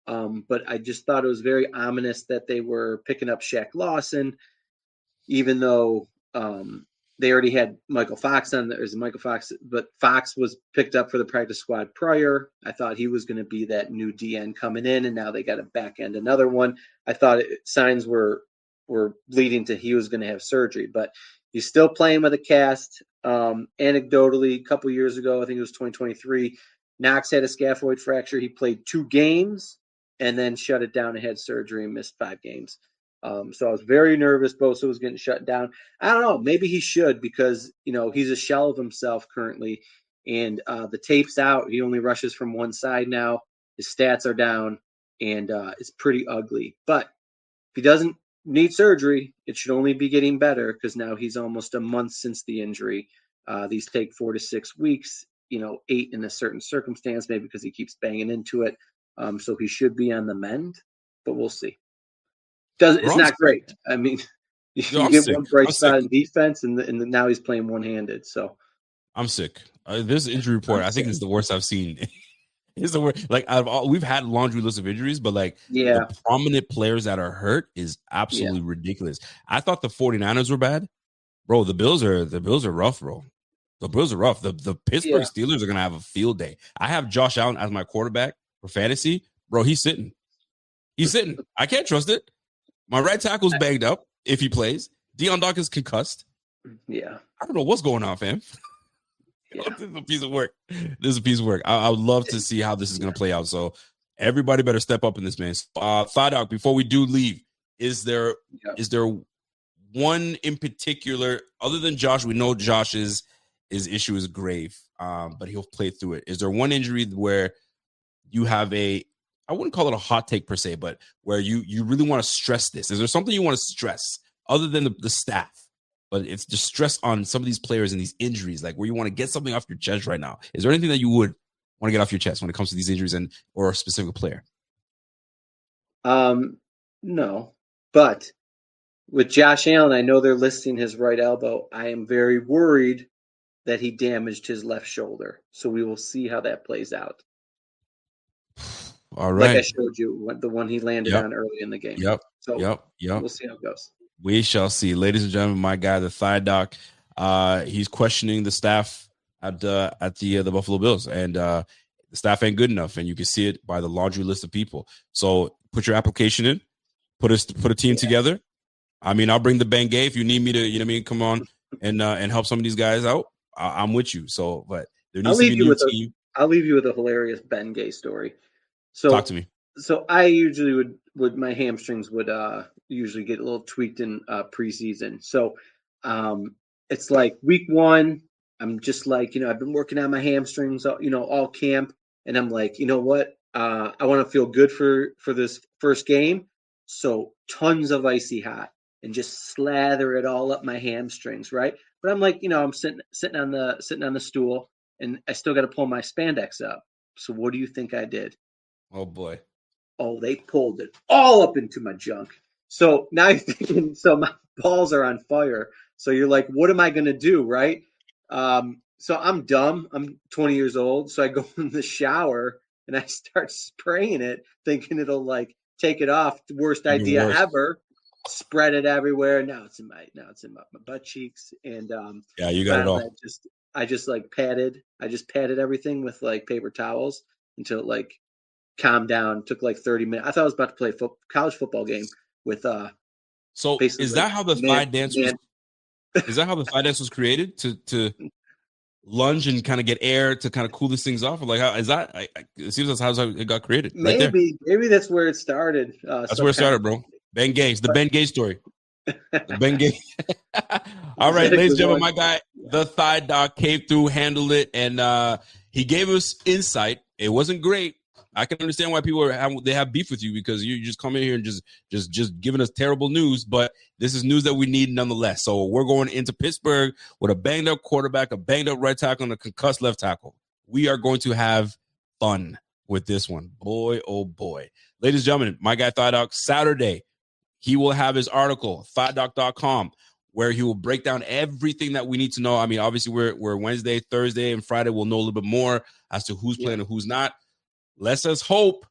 But I just thought it was very ominous that they were picking up Shaq Lawson, even though they already had Michael Fox on there. Michael Fox, but Fox was picked up for the practice squad prior. I thought he was going to be that new DN coming in, and now they got to back end another one. I thought signs were leading to he was going to have surgery, but he's still playing with a cast. Anecdotally, a couple years ago, I think it was 2023, Knox had a scaphoid fracture. He played 2 games and then shut it down and had surgery and missed 5 games. So I was very nervous Bosa was getting shut down. I don't know. Maybe he should because, he's a shell of himself currently. And the tape's out. He only rushes from one side now. His stats are down. And it's pretty ugly. But if he doesn't need surgery, it should only be getting better because now he's almost a month since the injury. These take 4 to 6 weeks, 8 in a certain circumstance, maybe because he keeps banging into it. So he should be on the mend, but we'll see. It's not great. I mean, you get one bright spot in defense, and now he's playing one-handed. So I'm sick. This injury report, I think, is the worst I've seen. It's the worst. Like we've had a laundry list of injuries, but the prominent players that are hurt is absolutely ridiculous. I thought the 49ers were bad, bro. The Bills are rough, bro. The Bills are rough. The Pittsburgh Steelers are gonna have a field day. I have Josh Allen as my quarterback for fantasy, bro. He's sitting. I can't trust it. My right tackle's banged up if he plays. Deion Dawkins concussed. Yeah. I don't know what's going on, fam. Yeah. This is a piece of work. I would love to see how this is going to play out. So everybody better step up in this, man. Thigh Dog, before we do leave, is there one in particular, other than Josh? We know Josh's issue is grave, but he'll play through it. Is there one injury where you have I wouldn't call it a hot take per se, but where you really want to stress this? Is there something you want to stress other than the staff? But it's just stress on some of these players and these injuries, like where you want to get something off your chest right now. Is there anything that you would want to get off your chest when it comes to these injuries or a specific player? No, but with Josh Allen, I know they're listing his right elbow. I am very worried that he damaged his left shoulder. So we will see how that plays out. All right. Like I showed you, the one he landed on early in the game. So we'll see how it goes. We shall see. Ladies and gentlemen, my guy, the Thigh Doc, he's questioning the staff at the Buffalo Bills. And the staff ain't good enough. And you can see it by the laundry list of people. So put your application in. Put a team together. I mean, I'll bring the Bengay if you need me to, come on and help some of these guys out. I'm with you. So, but there needs to be a new team. I'll leave you with a hilarious Bengay story. So talk to me. So I usually would my hamstrings would usually get a little tweaked in preseason. So it's like week 1, I'm just like, I've been working on my hamstrings, all camp, and I'm like, you know what? I want to feel good for this first game. So tons of icy hot and just slather it all up my hamstrings, right? But I'm like, I'm sitting on the stool, and I still got to pull my spandex up. So what do you think I did? Oh boy. Oh, they pulled it all up into my junk. So now you're thinking, so my balls are on fire. So you're like, what am I going to do, right? So I'm dumb. I'm 20 years old. So I go in the shower and I start spraying it, thinking it'll take it off. The worst idea ever. Spread it everywhere. Now it's in my butt cheeks. And you got it all. I just patted everything with paper towels until it calmed down. Took 30 minutes. I thought I was about to play a college football game with So is that how the thigh dance was? Is that how the thigh dance was created? To lunge and kind of get air to kind of cool these things off? Or like, how is that? It seems that's how it got created. Maybe that's where it started. That's where it started, bro. Ben Gage, the Ben Gage story. The Ben Gage. All right, ladies and gentlemen, my guy, the Thigh Doc, came through, handled it, and he gave us insight. It wasn't great. I can understand why people they have beef with you, because you just come in here and just giving us terrible news, but this is news that we need nonetheless. So we're going into Pittsburgh with a banged up quarterback, a banged up right tackle, and a concussed left tackle. We are going to have fun with this one. Boy, oh boy. Ladies and gentlemen, my guy Thigh Doc, Saturday, he will have his article, thighdoc.com, where he will break down everything that we need to know. I mean, obviously we're Wednesday, Thursday, and Friday. We'll know a little bit more as to who's playing and who's not. Let's us hope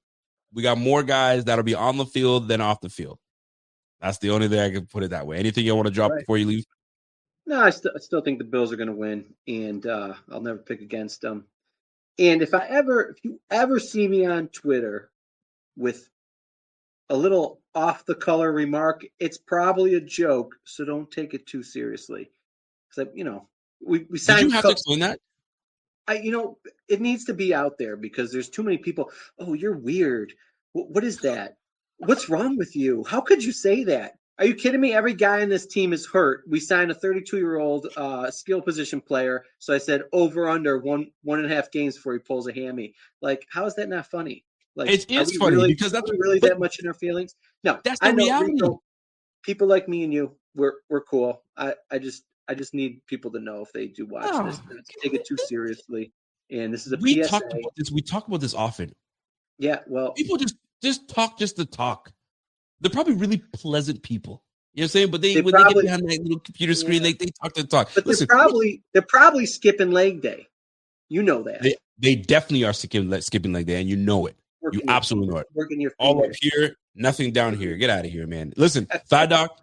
we got more guys that'll be on the field than off the field. That's the only thing I can put it that way. Anything you want to drop before you leave? No, I still think the Bills are going to win, and I'll never pick against them. And if you ever see me on Twitter with a little off the color remark, it's probably a joke, so don't take it too seriously. Because we signed. Did you have to explain that? It needs to be out there because there's too many people. Oh, you're weird. What is that? What's wrong with you? How could you say that? Are you kidding me? Every guy in this team is hurt. We signed a 32-year-old skill position player. So I said over under 1.5 games before he pulls a hammy. Like, how is that not funny? Like, it's funny because that's really that much in our feelings. No, that's the reality. Rico, people like me and you, we're cool. I just need people to know if they do watch this, not to take it too seriously. And this is a PSA. We talk about this often. Yeah, well, people just talk just to talk. They're probably really pleasant people. You know what I'm saying? But when they get behind that little computer screen, they talk to talk. But listen, they're probably skipping leg day. You know that. They definitely are skipping leg day, and you know it. You absolutely know it. Working your all up here, nothing down here. Get out of here, man. Listen, Thigh Doc,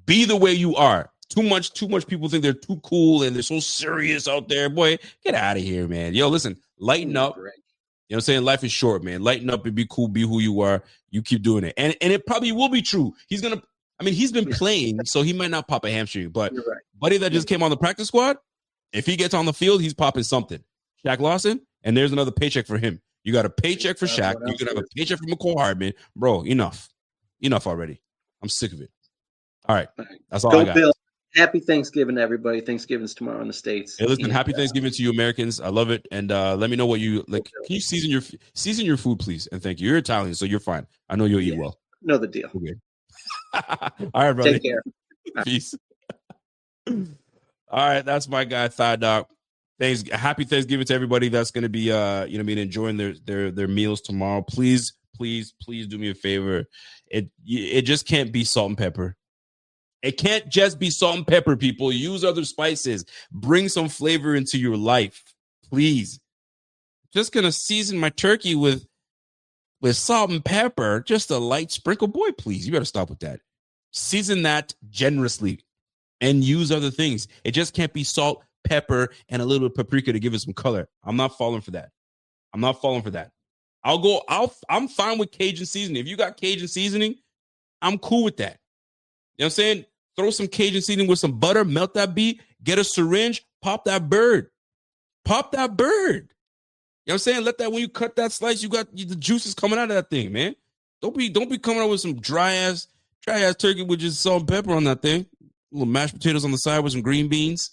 be the way you are. Too much people think they're too cool and they're so serious out there. Boy, get out of here, man. Yo, listen, lighten up. You know what I'm saying? Life is short, man. Lighten up and be cool. Be who you are. You keep doing it. And it probably will be true. He's been playing, so he might not pop a hamstring. But buddy that just came on the practice squad, if he gets on the field, he's popping something. Shaq Lawson, and there's another paycheck for him. You got a paycheck for Shaq. You're going to have a paycheck for McCall Hardman. Bro, enough. Enough already. I'm sick of it. All right. That's all I got. Bill. Happy Thanksgiving, everybody. Thanksgiving's tomorrow in the States. Hey, listen, happy Thanksgiving to you I love it. And let me know what you like. Can you season your food, please? And thank you. You're Italian, so you're fine. I know you'll eat well. Know the deal. Okay. All right, brother. Take care. Peace. All right, that's my guy, Thigh Doc. Happy Thanksgiving to everybody that's going to be enjoying their meals tomorrow. Please do me a favor. It just can't be salt and pepper. It can't just be salt and pepper, people. Use other spices. Bring some flavor into your life, please. Just going to season my turkey with salt and pepper, just a light sprinkle. Boy, please, you better stop with that. Season that generously and use other things. It just can't be salt, pepper, and a little paprika to give it some color. I'm not falling for that. I'm fine with Cajun seasoning. If you got Cajun seasoning, I'm cool with that. You know what I'm saying? Throw some Cajun seasoning with some butter, melt that beet, get a syringe, pop that bird. You know what I'm saying? Let that, when you cut that slice, you got the juices coming out of that thing, man. Don't be coming out with some dry ass turkey with just salt and pepper on that thing. Little mashed potatoes on the side with some green beans.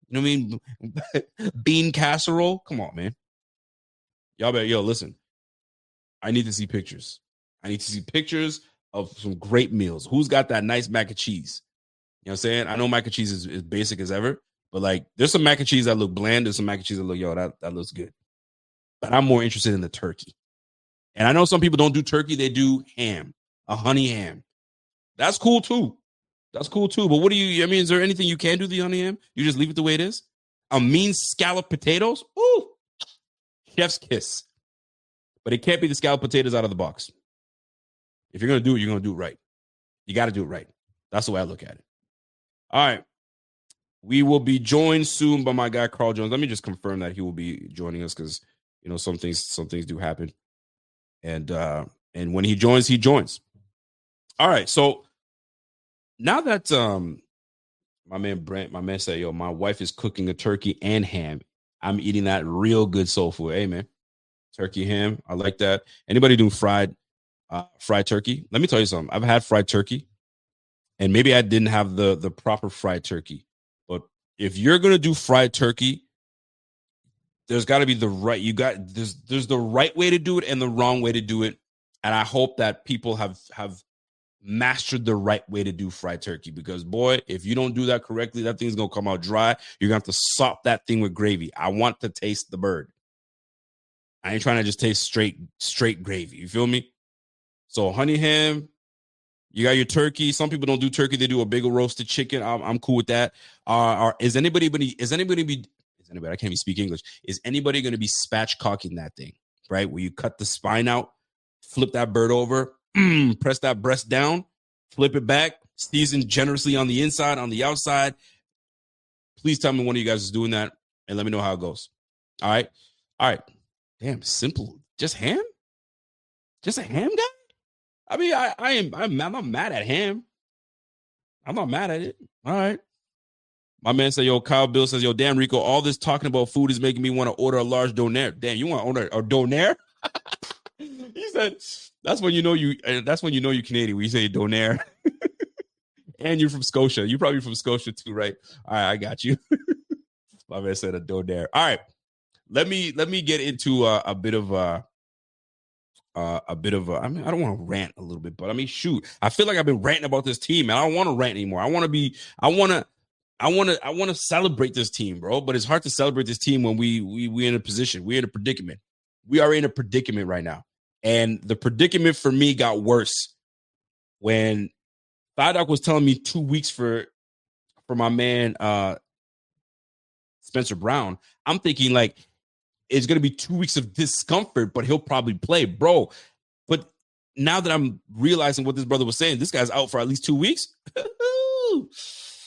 You know what I mean? Bean casserole. Come on, man. Y'all better, listen. I need to see pictures. Of some great meals. Who's got that nice mac and cheese? You know what I'm saying? I know mac and cheese is basic as ever, but like there's some mac and cheese that look bland. There's some mac and cheese that look, that looks good. But I'm more interested in the turkey. And I know some people don't do turkey. They do ham, a honey ham. That's cool too. But what is there anything you can do with the honey ham? You just leave it the way it is? A mean scalloped potatoes? Ooh, chef's kiss. But it can't be the scalloped potatoes out of the box. If you're going to do it, you're going to do it right. You got to do it right. That's the way I look at it. All right. We will be joined soon by my guy, Carl Jones. Let me just confirm that he will be joining us because, some things do happen. And when he joins, he joins. All right. So now that My man Brent, my man said, yo, my wife is cooking a turkey and ham. I'm eating that real good soul food. Hey, man. Turkey, ham. I like that. Anybody doing fried turkey? Let me tell you something. I've had fried turkey, and maybe I didn't have the proper fried turkey. But if you're gonna do fried turkey, there's got to be the right. There's the right way to do it and the wrong way to do it. And I hope that people have mastered the right way to do fried turkey, because boy, if you don't do that correctly, that thing's gonna come out dry. You're gonna have to sop that thing with gravy. I want to taste the bird. I ain't trying to just taste straight gravy. You feel me? So honey ham, you got your turkey. Some people don't do turkey; they do a big roasted chicken. I'm cool with that. Is anybody? I can't even speak English. Is anybody going to be spatchcocking that thing? Right, where you cut the spine out, flip that bird over, press that breast down, flip it back, season generously on the inside, on the outside. Please tell me one of you guys is doing that, and let me know how it goes. All right. Damn, simple. Just ham? Just a ham guy? I mean, I'm not mad at ham. I'm not mad at it. All right. My man said, yo, Kyle Bill says, yo, damn, Rico, all this talking about food is making me want to order a large donaire. Damn, you want to order a donaire? He said, that's when you know you're Canadian, when you say donaire. And you're from Scotia. You're probably from Scotia too, right? All right, I got you. My man said a donaire. All right. Let me get into a bit of I mean, I don't want to rant a little bit, but I mean, shoot, I feel like I've been ranting about this team, and I don't want to rant anymore. I want to celebrate this team, bro. But it's hard to celebrate this team when we're in a position, we're in a predicament. We are in a predicament right now, and the predicament for me got worse when Doc was telling me 2 weeks for my man Spencer Brown. I'm thinking like, it's going to be 2 weeks of discomfort, but he'll probably play, bro. But now that I'm realizing what this brother was saying, this guy's out for at least 2 weeks.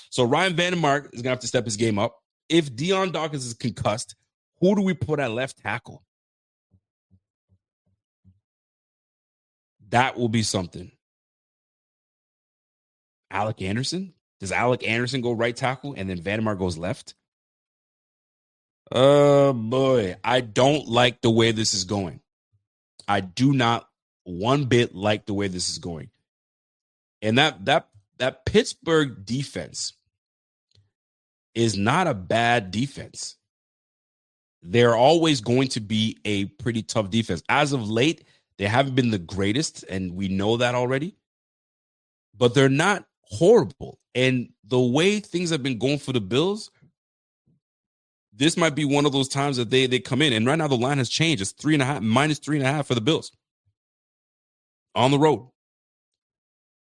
So Ryan Vandermark is going to have to step his game up. If Deion Dawkins is concussed, who do we put at left tackle? That will be something. Alec Anderson? Does Alec Anderson go right tackle and then Vandermark goes left? Oh, boy. I don't like the way this is going. I do not one bit like the way this is going. And that Pittsburgh defense is not a bad defense. They're always going to be a pretty tough defense. As of late, they haven't been the greatest, and we know that already. But they're not horrible. And the way things have been going for the Bills, this might be one of those times that they come in. And right now the line has changed. It's -3.5 for the Bills on the road.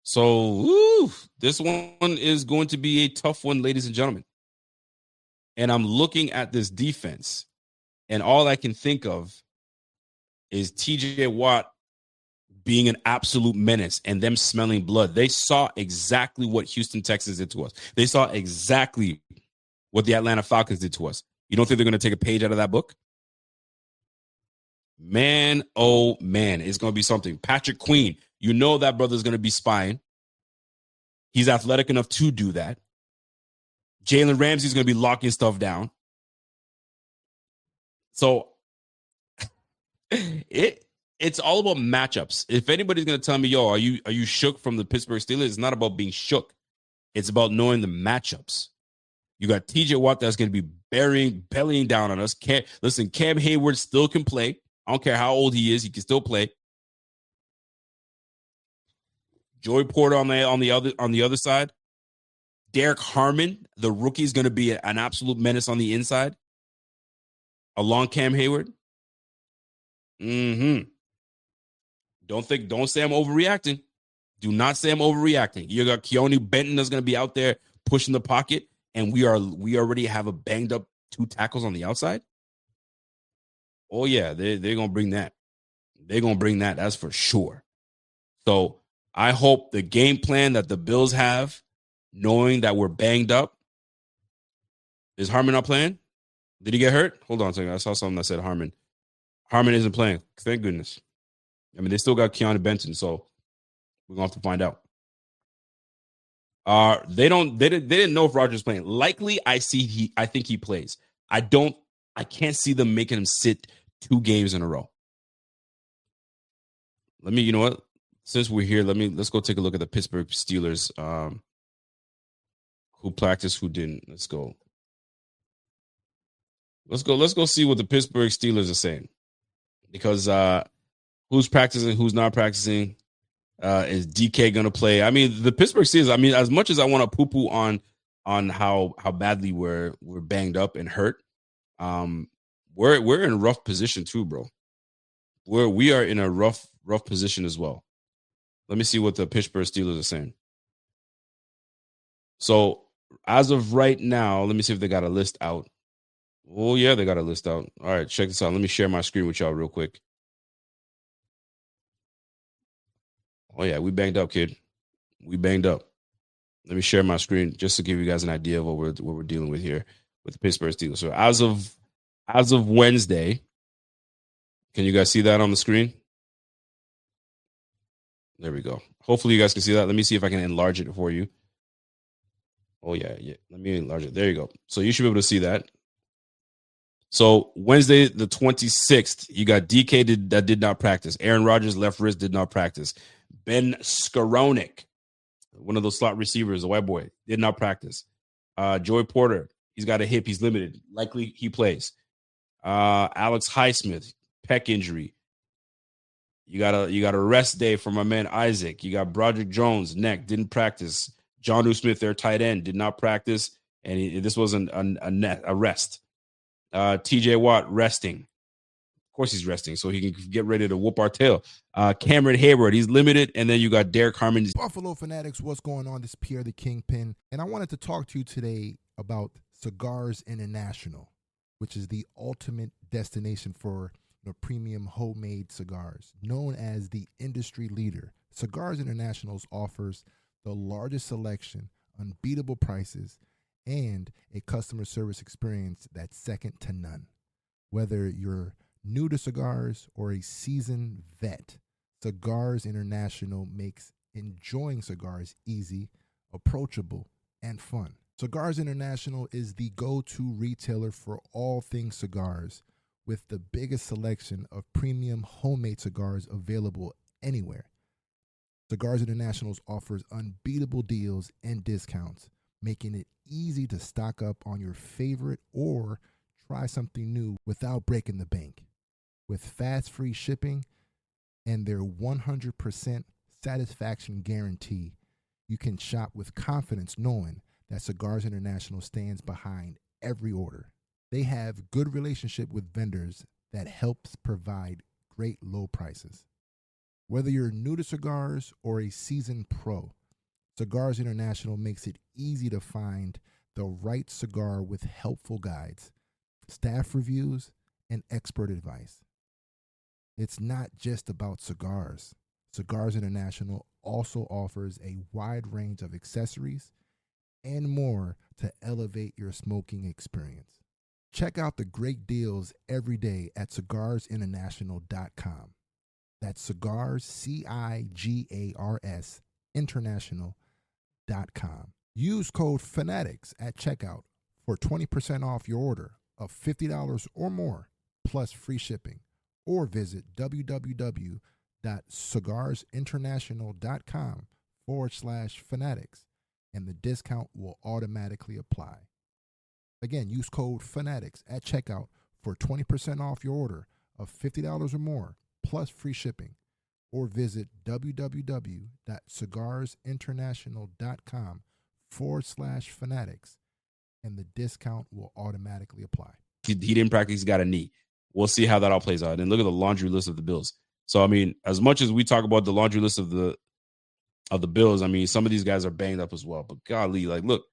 So this one is going to be a tough one, ladies and gentlemen. And I'm looking at this defense, and all I can think of is TJ Watt being an absolute menace and them smelling blood. They saw exactly what Houston Texans did to us. They saw exactly what the Atlanta Falcons did to us. You don't think they're going to take a page out of that book? Man, oh man, it's going to be something. Patrick Queen, you know that brother's going to be spying. He's athletic enough to do that. Jalen Ramsey's going to be locking stuff down. So it's all about matchups. If anybody's going to tell me, yo, are you shook from the Pittsburgh Steelers? It's not about being shook. It's about knowing the matchups. You got TJ Watt that's going to be bellying down on us. Cam Hayward still can play. I don't care how old he is. He can still play. Joey Porter on the other side. Derek Harmon, the rookie, is going to be an absolute menace on the inside. Along Cam Hayward. Don't say I'm overreacting. Do not say I'm overreacting. You got Keone Benton that's going to be out there pushing the pocket. And we already have a banged up 2 tackles on the outside. Oh yeah, they're gonna bring that. They're gonna bring that. That's for sure. So I hope the game plan that the Bills have, knowing that we're banged up, is Harmon not playing? Did he get hurt? Hold on a second. I saw something that said Harmon. Harmon isn't playing. Thank goodness. I mean, they still got Keanu Benton, so we're gonna have to find out. They didn't know if Rogers playing. Likely, I think he plays. I can't see them making him sit 2 games in a row. You know what? Since we're here, let's go take a look at the Pittsburgh Steelers. Who practiced, who didn't. Let's go see what the Pittsburgh Steelers are saying. Because who's practicing, who's not practicing? Is DK gonna play? I mean, the Pittsburgh Steelers, I mean, as much as I want to poo-poo on how badly we're banged up and hurt, we're in a rough position too, bro. We are in a rough position as well. Let me see what the Pittsburgh Steelers are saying. So as of right now, let me see if they got a list out. Oh yeah, they got a list out. All right, check this out. Let me share my screen with y'all real quick. Oh yeah, we banged up, kid. We banged up. Let me share my screen just to give you guys an idea of what we're dealing with here with the Pittsburgh Steelers. So as of Wednesday, can you guys see that on the screen? There we go. Hopefully you guys can see that. Let me see if I can enlarge it for you. Oh yeah. Let me enlarge it. There you go. So you should be able to see that. So Wednesday, the 26th, you got DK that did not practice. Aaron Rodgers, left wrist, did not practice. Ben Skoranek, one of those slot receivers, a white boy, did not practice. Joey Porter, he's got a hip, he's limited. Likely he plays. Alex Highsmith, pec injury. You got a rest day for my man Isaac. You got Broderick Jones, neck, didn't practice. Jonnu Smith, their tight end, did not practice, and this wasn't a rest. TJ Watt resting. Of course he's resting, so he can get ready to whoop our tail. Cameron Hayward, he's limited, and then you got Derek Harmon. Buffalo Fanatics, what's going on? This is Pierre the Kingpin, and I wanted to talk to you today about Cigars International, which is the ultimate destination for premium homemade cigars. Known as the industry leader, Cigars International offers the largest selection, unbeatable prices, and a customer service experience that's second to none. Whether you're new to cigars or a seasoned vet, Cigars International makes enjoying cigars easy, approachable, and fun. Cigars International is the go-to retailer for all things cigars, with the biggest selection of premium homemade cigars available anywhere. Cigars International offers unbeatable deals and discounts, making it easy to stock up on your favorite or try something new without breaking the bank. With fast free shipping and their 100% satisfaction guarantee, you can shop with confidence knowing that Cigars International stands behind every order. They have good relationship with vendors that helps provide great low prices. Whether you're new to cigars or a seasoned pro, Cigars International makes it easy to find the right cigar with helpful guides, staff reviews, and expert advice. It's not just about cigars. Cigars International also offers a wide range of accessories and more to elevate your smoking experience. Check out the great deals every day at cigarsinternational.com. That's cigars, CIGARS, international.com. Use code FANATICS at checkout for 20% off your order of $50 or more, plus free shipping. Or visit www.cigarsinternational.com/fanatics, and the discount will automatically apply. Again, use code FANATICS at checkout for 20% off your order of $50 or more, plus free shipping. Or visit www.cigarsinternational.com/fanatics, and the discount will automatically apply. He didn't practice. He's got a knee. We'll see how that all plays out. And look at the laundry list of the Bills. So, I mean, as much as we talk about the laundry list of the Bills, I mean, some of these guys are banged up as well. But golly, like, look,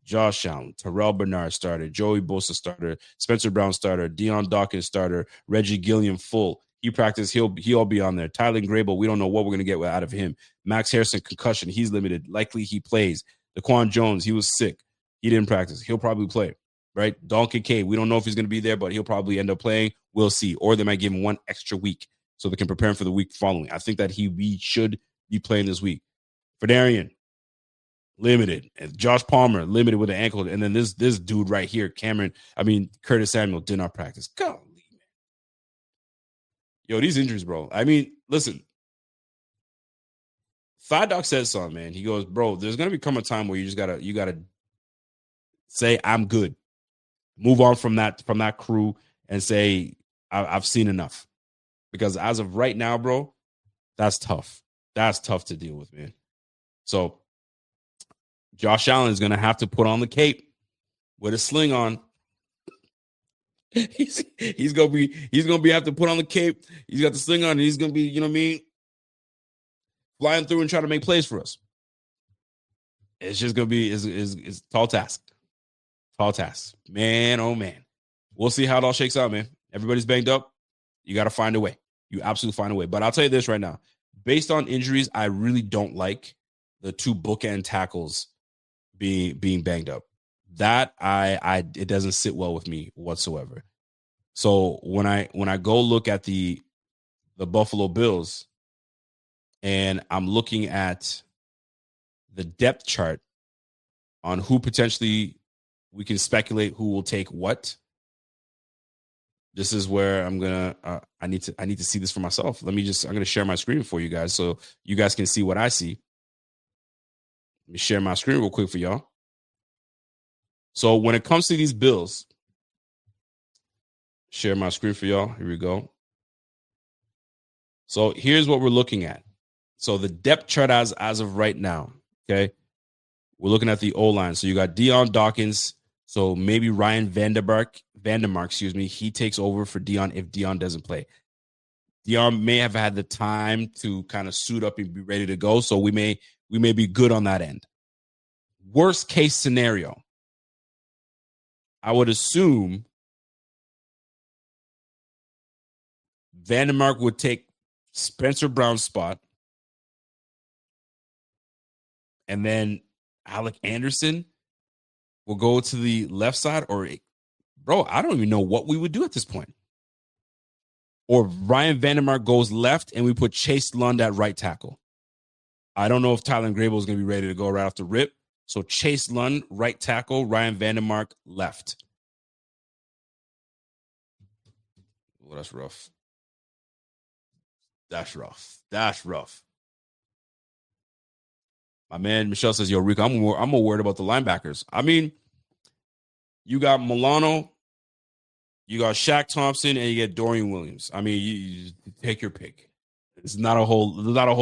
Josh Allen, Terrell Bernard starter, Joey Bosa starter, Spencer Brown starter, Deion Dawkins starter, Reggie Gilliam full. He practiced. He'll be on there. Tyler Grable, we don't know what we're going to get out of him. Max Harrison, concussion. He's limited. Likely he plays. Daquan Jones, he was sick. He didn't practice. He'll probably play, right? Dalton Kincaid, we don't know if he's going to be there, but he'll probably end up playing. We'll see. Or they might give him one extra week so they can prepare him for the week following. I think that we should be playing this week. Ferdarian, limited. And Josh Palmer, limited with an ankle. And then this dude right here, Curtis Samuel, did not practice. Golly, man. Yo, these injuries, bro. I mean, listen. Thigh Doc says something, man. He goes, bro, there's gonna become a time where you gotta say, I'm good. Move on from that crew and say, I've seen enough. Because as of right now, bro, that's tough. That's tough to deal with, man. So Josh Allen is gonna have to put on the cape with a sling on. He's gonna have to put on the cape. He's got the sling on, and he's gonna be, you know what I mean, flying through and trying to make plays for us. It's just gonna be is tall task. Tall task. Man, oh man. We'll see how it all shakes out, man. Everybody's banged up. You got to find a way. You absolutely find a way. But I'll tell you this right now. Based on injuries, I really don't like the two bookend tackles being banged up. That it doesn't sit well with me whatsoever. So when I go look at the Buffalo Bills and I'm looking at the depth chart on who potentially we can speculate who will take what. This is where I'm gonna. I need to see this for myself. I'm gonna share my screen for you guys so you guys can see what I see. Let me share my screen real quick for y'all. So when it comes to these Bills, share my screen for y'all. Here we go. So here's what we're looking at. So the depth chart as of right now. Okay, we're looking at the O-line. So you got Deion Dawkins. So maybe Ryan Vandermark, he takes over for Deion if Deion doesn't play. Deion may have had the time to kind of suit up and be ready to go, so we may be good on that end. Worst case scenario, I would assume Vandermark would take Spencer Brown's spot, and then Alec Anderson will go to the left side, or bro, I don't even know what we would do at this point. Or Ryan Vandermark goes left and we put Chase Lund at right tackle. I don't know if Tyler Grable is going to be ready to go right off the rip. So Chase Lund, right tackle, Ryan Vandermark, left. Well, that's rough. That's rough. My man Michelle says, yo, Rico, I'm more worried about the linebackers. I mean, you got Milano, you got Shaq Thompson, and you get Dorian Williams. I mean, you take your pick. There's not a whole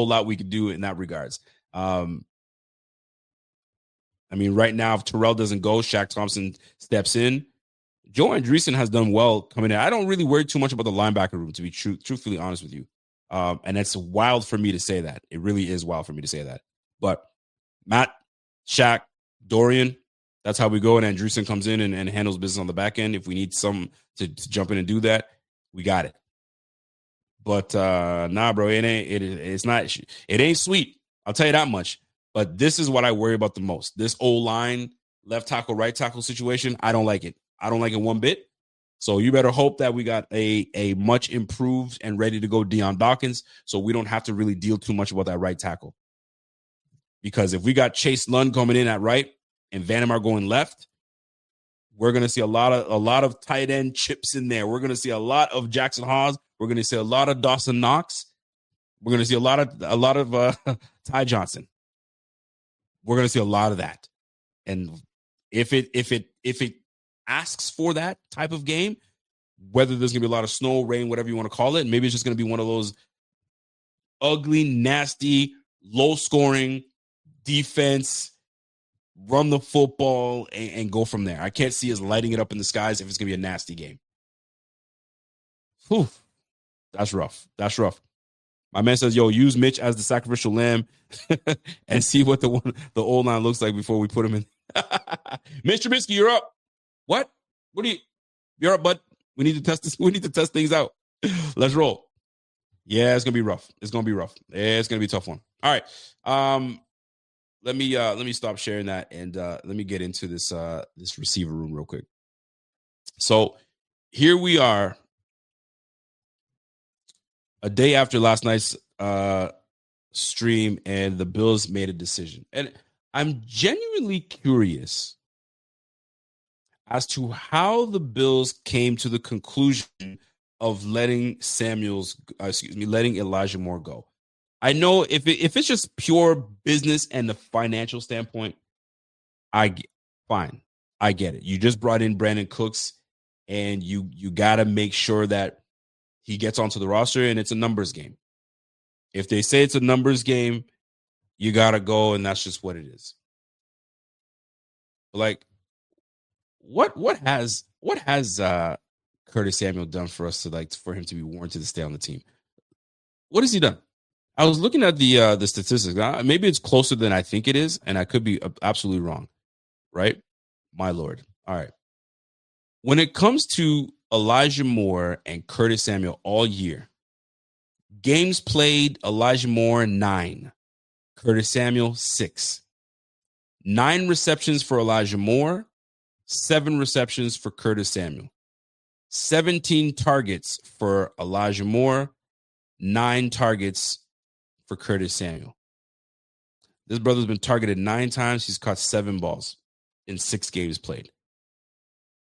lot we could do in that regards. I mean, right now, if Terrell doesn't go, Shaq Thompson steps in. Joe Andreessen has done well coming in. I don't really worry too much about the linebacker room, to be truthfully honest with you. And it's wild for me to say that. It really is wild for me to say that. But Matt, Shaq, Dorian, that's how we go. And Andreessen comes in and handles business on the back end. If we need some to jump in and do that, we got it. But nah, bro, it ain't sweet. I'll tell you that much. But this is what I worry about the most. This O-line, left tackle, right tackle situation, I don't like it. I don't like it one bit. So you better hope that we got a much improved and ready to go Deion Dawkins, so we don't have to really deal too much about that right tackle. Because if we got Chase Lund coming in at right and Vandermark going left, we're going to see a lot of tight end chips in there. We're going to see a lot of Jackson Hawes. We're going to see a lot of Dawson Knox. We're going to see a lot of Ty Johnson. We're going to see a lot of that. And if it asks for that type of game, whether there's going to be a lot of snow, rain, whatever you want to call it, maybe it's just going to be one of those ugly, nasty, low-scoring defense, run the football, and go from there. I can't see us lighting it up in the skies if it's going to be a nasty game. Whew. That's rough. My man says, yo, use Mitch as the sacrificial lamb and see what the O-line looks like before we put him in. Mitch Trubisky, you're up. What? You're up, bud. We need to test this. We need to test things out. Let's roll. Yeah, it's going to be rough. It's going to be rough. Yeah, it's going to be a tough one. All right. Let me stop sharing that and let me get into this receiver room real quick. So here we are, a day after last night's stream, and the Bills made a decision. And I'm genuinely curious as to how the Bills came to the conclusion of letting letting Elijah Moore go. I know if it's just pure business and the financial standpoint, fine. I get it. You just brought in Brandon Cooks, and you got to make sure that he gets onto the roster, and it's a numbers game. If they say it's a numbers game, you got to go, and that's just what it is. Like, what has Curtis Samuel done for us for him to be warranted to stay on the team? What has he done? I was looking at the statistics. Maybe it's closer than I think it is, and I could be absolutely wrong. Right? My Lord. All right. When it comes to Elijah Moore and Curtis Samuel all year, games played, Elijah Moore 9, Curtis Samuel 6. 9 receptions for Elijah Moore, 7 receptions for Curtis Samuel. 17 targets for Elijah Moore, 9 targets for Curtis Samuel. This brother's been targeted 9 times. He's caught 7 balls in 6 games played.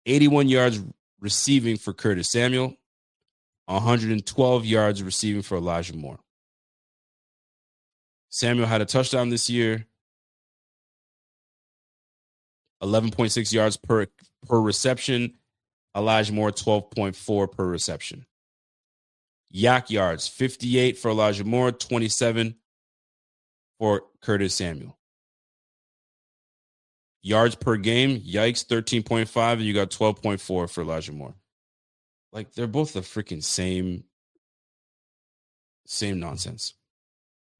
81 yards receiving for Curtis Samuel, 112 yards receiving for Elijah Moore. Samuel had a touchdown this year, 11.6 yards per reception. Elijah Moore, 12.4 per reception. Yak yards, 58 for Elijah Moore, 27 for Curtis Samuel. Yards per game, yikes, 13.5, and you got 12.4 for Elijah Moore. Like, they're both the freaking same nonsense.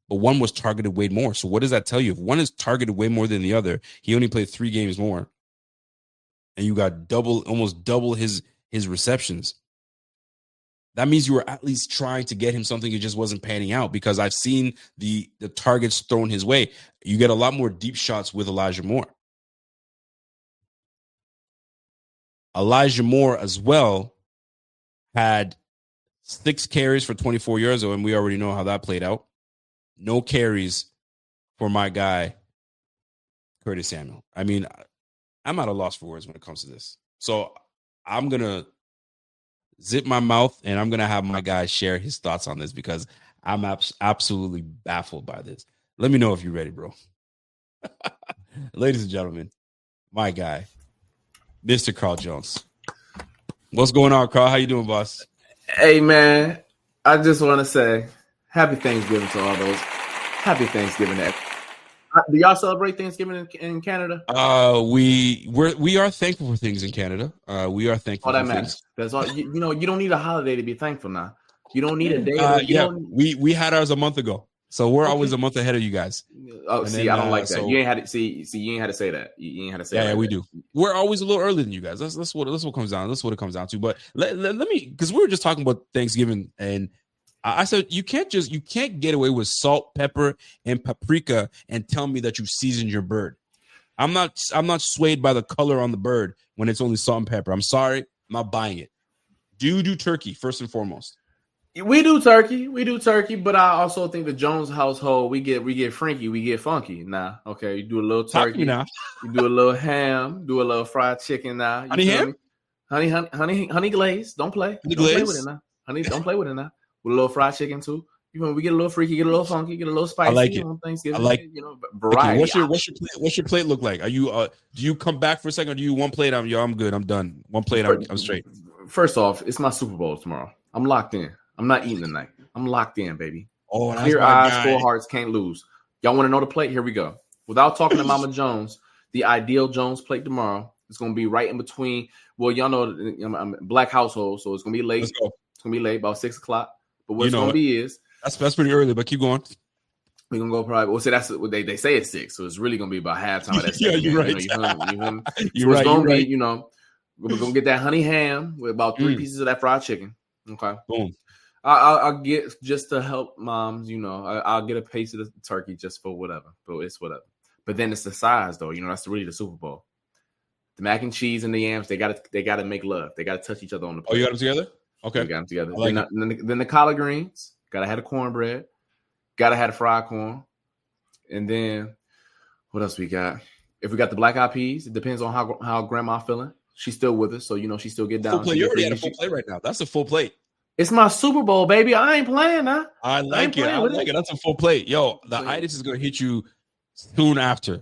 But one was targeted way more. So what does that tell you? If one is targeted way more than the other, he only played 3 games more, and you got almost double his receptions. That means you were at least trying to get him something. It just wasn't panning out, because I've seen the targets thrown his way. You get a lot more deep shots with Elijah Moore. Elijah Moore as well had 6 carries for 24 yards, and we already know how that played out. No carries for my guy, Curtis Samuel. I mean, I'm at a loss for words when it comes to this. So I'm going to zip my mouth, and I'm going to have my guy share his thoughts on this, because I'm absolutely baffled by this. Let me know if you're ready, bro. Ladies and gentlemen, my guy, Mr. Carl Jones. What's going on, Carl? How you doing, boss? Hey, man, I just want to say happy Thanksgiving to all those. Happy Thanksgiving. Do y'all celebrate Thanksgiving in Canada? We are thankful for things in Canada. We are thankful. All that for matters. things. That's all. You know, you don't need a holiday to be thankful now. You don't need a day. We had ours a month ago, so we're always a month ahead of you guys. Oh, and see, I don't like that. You ain't had to see. You ain't had to say that. You ain't had to say that. Yeah, we do. We're always a little earlier than you guys. That's what comes down. That's what it comes down to. But let me, because we were just talking about Thanksgiving, and I said you can't get away with salt, pepper, and paprika and tell me that you seasoned your bird. I'm not swayed by the color on the bird when it's only salt and pepper. I'm sorry, I'm not buying it. Do turkey first and foremost. We do turkey, but I also think the Jones household, we get Frankie, we get funky now. Okay, you do a little turkey, now. You do a little ham, do a little fried chicken now. Honey ham, honey glaze. Don't play. Don't play with it now. Honey, don't play with it now. With a little fried chicken too. We get a little freaky, get a little funky, get a little spicy. I like it. On Thanksgiving. I like variety. Okay, what's your plate look like? Are you do you come back for a second, or do you one plate? I'm good. I'm done. One plate. I'm straight. First off, it's my Super Bowl tomorrow. I'm locked in. I'm not eating tonight. I'm locked in, baby. Oh, Clear eyes, full hearts, can't lose. Y'all want to know the plate? Here we go. Without talking to Mama Jones, the ideal Jones plate tomorrow is going to be right in between. Well, y'all know I'm a black household, so it's going to be late. It's going to be late, about 6 o'clock. But what it's going to be is that's pretty early. But keep going. We're gonna go probably. Well, see, that's what they say it's 6, so it's really gonna be about halftime. Yeah, you're right. You're right. Gonna be, we're gonna get that honey ham with about 3 pieces of that fried chicken. Okay. Boom. I'll get, just to help moms, I'll get a piece of the turkey just for whatever, but it's whatever. But then it's the size, though. That's really the Super Bowl. The mac and cheese and the yams, they gotta make love. They gotta touch each other on the plate. Oh, you got them together? Okay, we got them together. Then the collard greens, gotta have the cornbread, gotta have the fried corn, and then What else we got? If we got the Black Eyed Peas, it depends on how Grandma feeling. She's still with us, so she still get down. Full plate. You already had a full plate right now. That's a full plate. It's my Super Bowl, baby. I ain't playing now. I like it. That's a full plate. Yo, the itis is gonna hit you soon after,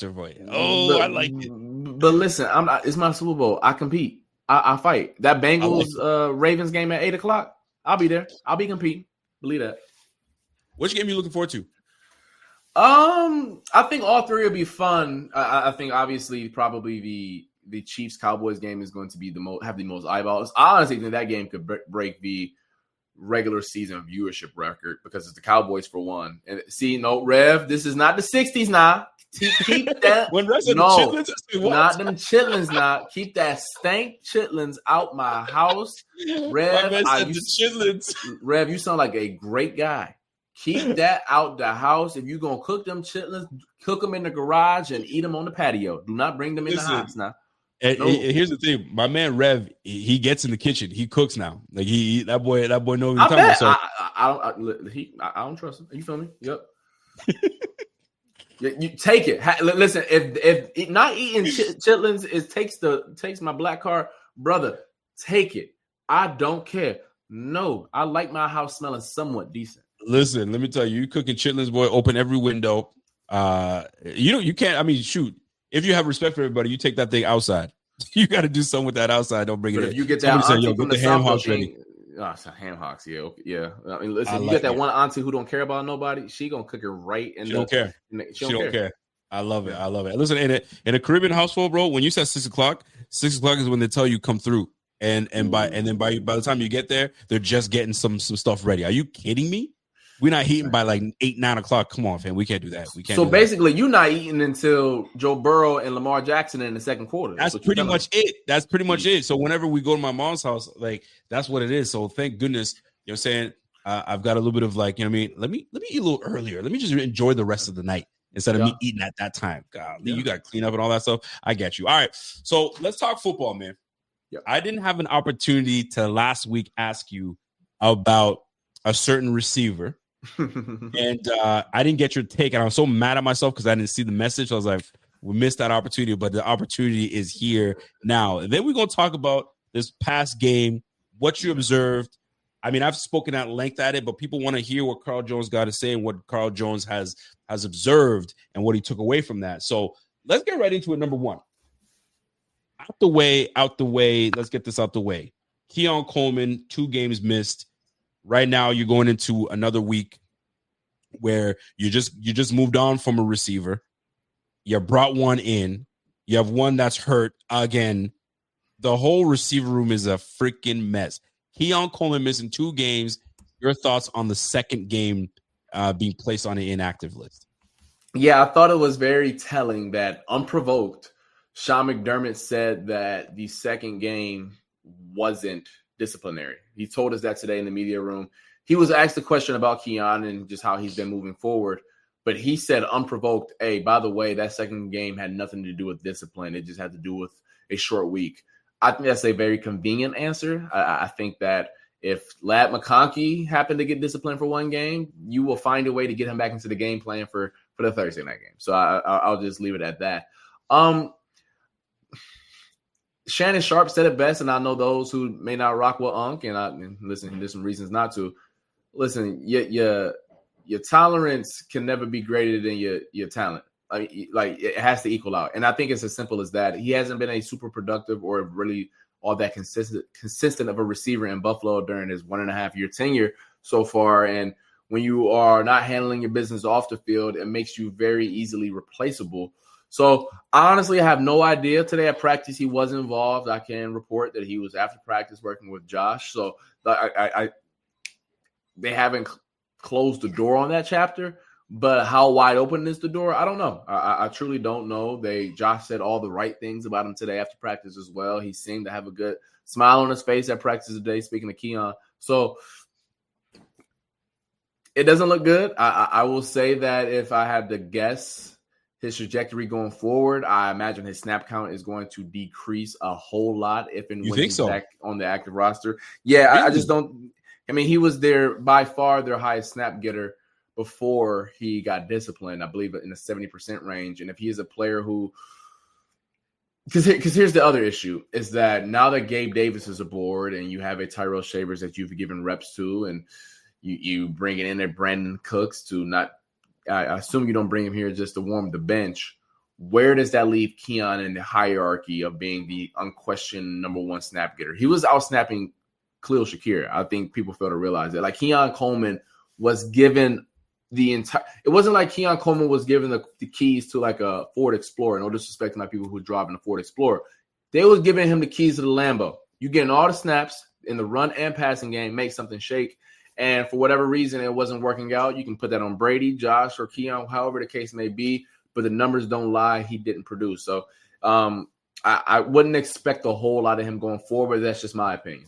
boy. Oh, I like it. But listen, it's my Super Bowl. I compete. I fight. That Bengals Ravens game at 8:00. I'll be there. I'll be competing. Believe that. Which game are you looking forward to? I think all three will be fun. I think obviously probably the Chiefs Cowboys game is going to be have the most eyeballs. I honestly think that game could break the regular season viewership record because it's the Cowboys for one. And Rev, this is not the 60s now. Keep that. When Rev said the chitlins, not them chitlins now. Keep that stank chitlins out my house. Rev, Rev, you sound like a great guy. Keep that out the house. If you're going to cook them chitlins, cook them in the garage and eat them on the patio. Do not bring them in the house now. And here's the thing, my man Rev, he gets in the kitchen, he cooks now. Like that boy knows what he's talking about. So I don't trust him. You feel me? Yep. You take it. Listen, if not eating chitlins takes my black card, brother, take it. I don't care. No, I like my house smelling somewhat decent. Listen, let me tell you, cooking chitlins, boy, open every window. You can't. I mean, shoot. If you have respect for everybody, you take that thing outside. You got to do something with that outside. Don't bring it in. If you get that auntie from the ham hocks ready. Ham hocks, yeah. I mean, listen, you get that one auntie who don't care about nobody. She gonna cook it right. She don't care. She don't care. I love it. Listen, in a Caribbean household, bro, when you said 6:00, 6:00 is when they tell you come through, and by the time you get there, they're just getting some stuff ready. Are you kidding me? We're not eating by like 8, 9 o'clock. Come on, fam. We can't do that. We can't. So basically, you're not eating until Joe Burrow and Lamar Jackson in the second quarter. That's pretty much it. So whenever we go to my mom's house, like that's what it is. So thank goodness, you know what I'm saying? I've got a little bit of like, you know what I mean? Let me eat a little earlier. Let me just enjoy the rest of the night instead of me eating at that time. God, you got to clean up and all that stuff. I get you. All right. So let's talk football, man. Yep. I didn't have an opportunity to last week ask you about a certain receiver. And I didn't get your take, and I was so mad at myself because I didn't see the message. I was like, we missed that opportunity, but the opportunity is here now. And then we're going to talk about this past game, what you observed. I mean, I've spoken at length at it, but people want to hear what Carl Jones got to say and what Carl Jones has observed and what he took away from that. So let's get right into it. Number one, out the way. Let's get this out the way. Keon Coleman, 2 games missed. Right now, you're going into another week where you just moved on from a receiver. You brought one in. You have one that's hurt again. The whole receiver room is a freaking mess. Keon Coleman missing 2 games. Your thoughts on the second game being placed on the inactive list? Yeah, I thought it was very telling that unprovoked, Sean McDermott said that the second game wasn't disciplinary. He told us that today in the media room. He was asked a question about Keon and just how he's been moving forward, but he said unprovoked, hey, by the way, that second game had nothing to do with discipline. It just had to do with a short week. I think that's a very convenient answer. I think that if Ladd McConkey happened to get disciplined for one game, you will find a way to get him back into the game plan for the Thursday night game. So I'll just leave it at that. Shannon Sharp said it best, and I know those who may not rock with Unc, and listen, there's some reasons not to. Listen, your tolerance can never be greater than your talent. Like it has to equal out, and I think it's as simple as that. He hasn't been a super productive or really all that consistent of a receiver in Buffalo during his 1.5-year tenure so far. And when you are not handling your business off the field, it makes you very easily replaceable. So honestly, I have no idea. Today at practice, he was involved. I can report that he was after practice working with Josh. So they haven't closed the door on that chapter. But how wide open is the door? I don't know. I truly don't know. Josh said all the right things about him today after practice as well. He seemed to have a good smile on his face at practice today, speaking of Keon. So it doesn't look good. I will say that if I had to guess his trajectory going forward, I imagine his snap count is going to decrease a whole lot if and when he's back on the active roster. Yeah, I just don't. I mean, he was by far their highest snap getter before he got disciplined, I believe in the 70% range. And if he is a player who, because here's the other issue, is that now that Gabe Davis is aboard and you have a Tyrell Shavers that you've given reps to, and you bring it in at Brandon Cooks to not, I assume you don't bring him here just to warm the bench. Where does that leave Keon in the hierarchy of being the unquestioned number one snap getter? He was out snapping Khalil Shakir. I think people fail to realize that. Like, Keon Coleman was given the entire – it wasn't like Keon Coleman was given the keys to like a Ford Explorer. No disrespect to my people who drive in a Ford Explorer. They was giving him the keys to the Lambo. You getting all the snaps in the run and passing game, make something shake. And for whatever reason it wasn't working out, you can put that on Brady, Josh, or Keon, however the case may be. But the numbers don't lie. He didn't produce. So I wouldn't expect a whole lot of him going forward. That's just my opinion.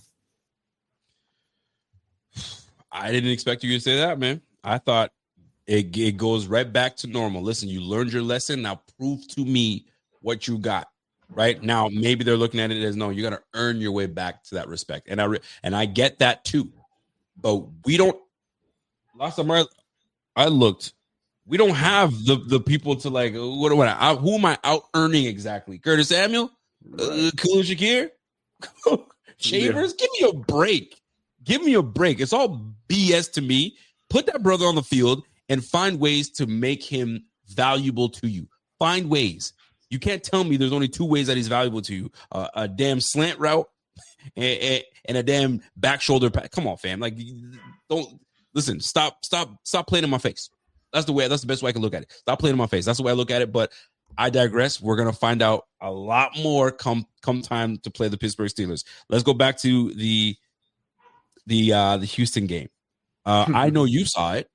I didn't expect you to say that, man. I thought it goes right back to normal. Listen, you learned your lesson. Now prove to me what you got. Right now, maybe they're looking at it as, no, you got to earn your way back to that respect. And I get that too. But we don't. Last time I looked, we don't have the people to like, who am I out earning exactly? Curtis Samuel? Khalil Shakir? Shavers? Yeah. Give me a break. Give me a break. It's all BS to me. Put that brother on the field and find ways to make him valuable to you. Find ways. You can't tell me there's only two ways that he's valuable to you. A damn slant route and a damn back shoulder pass. Come on, fam. Like, don't listen. Stop playing in my face. That's the best way I can look at it. Stop playing in my face. That's the way I look at it. But I digress. We're gonna find out a lot more come time to play the Pittsburgh Steelers. Let's go back to the Houston game. I know you saw it.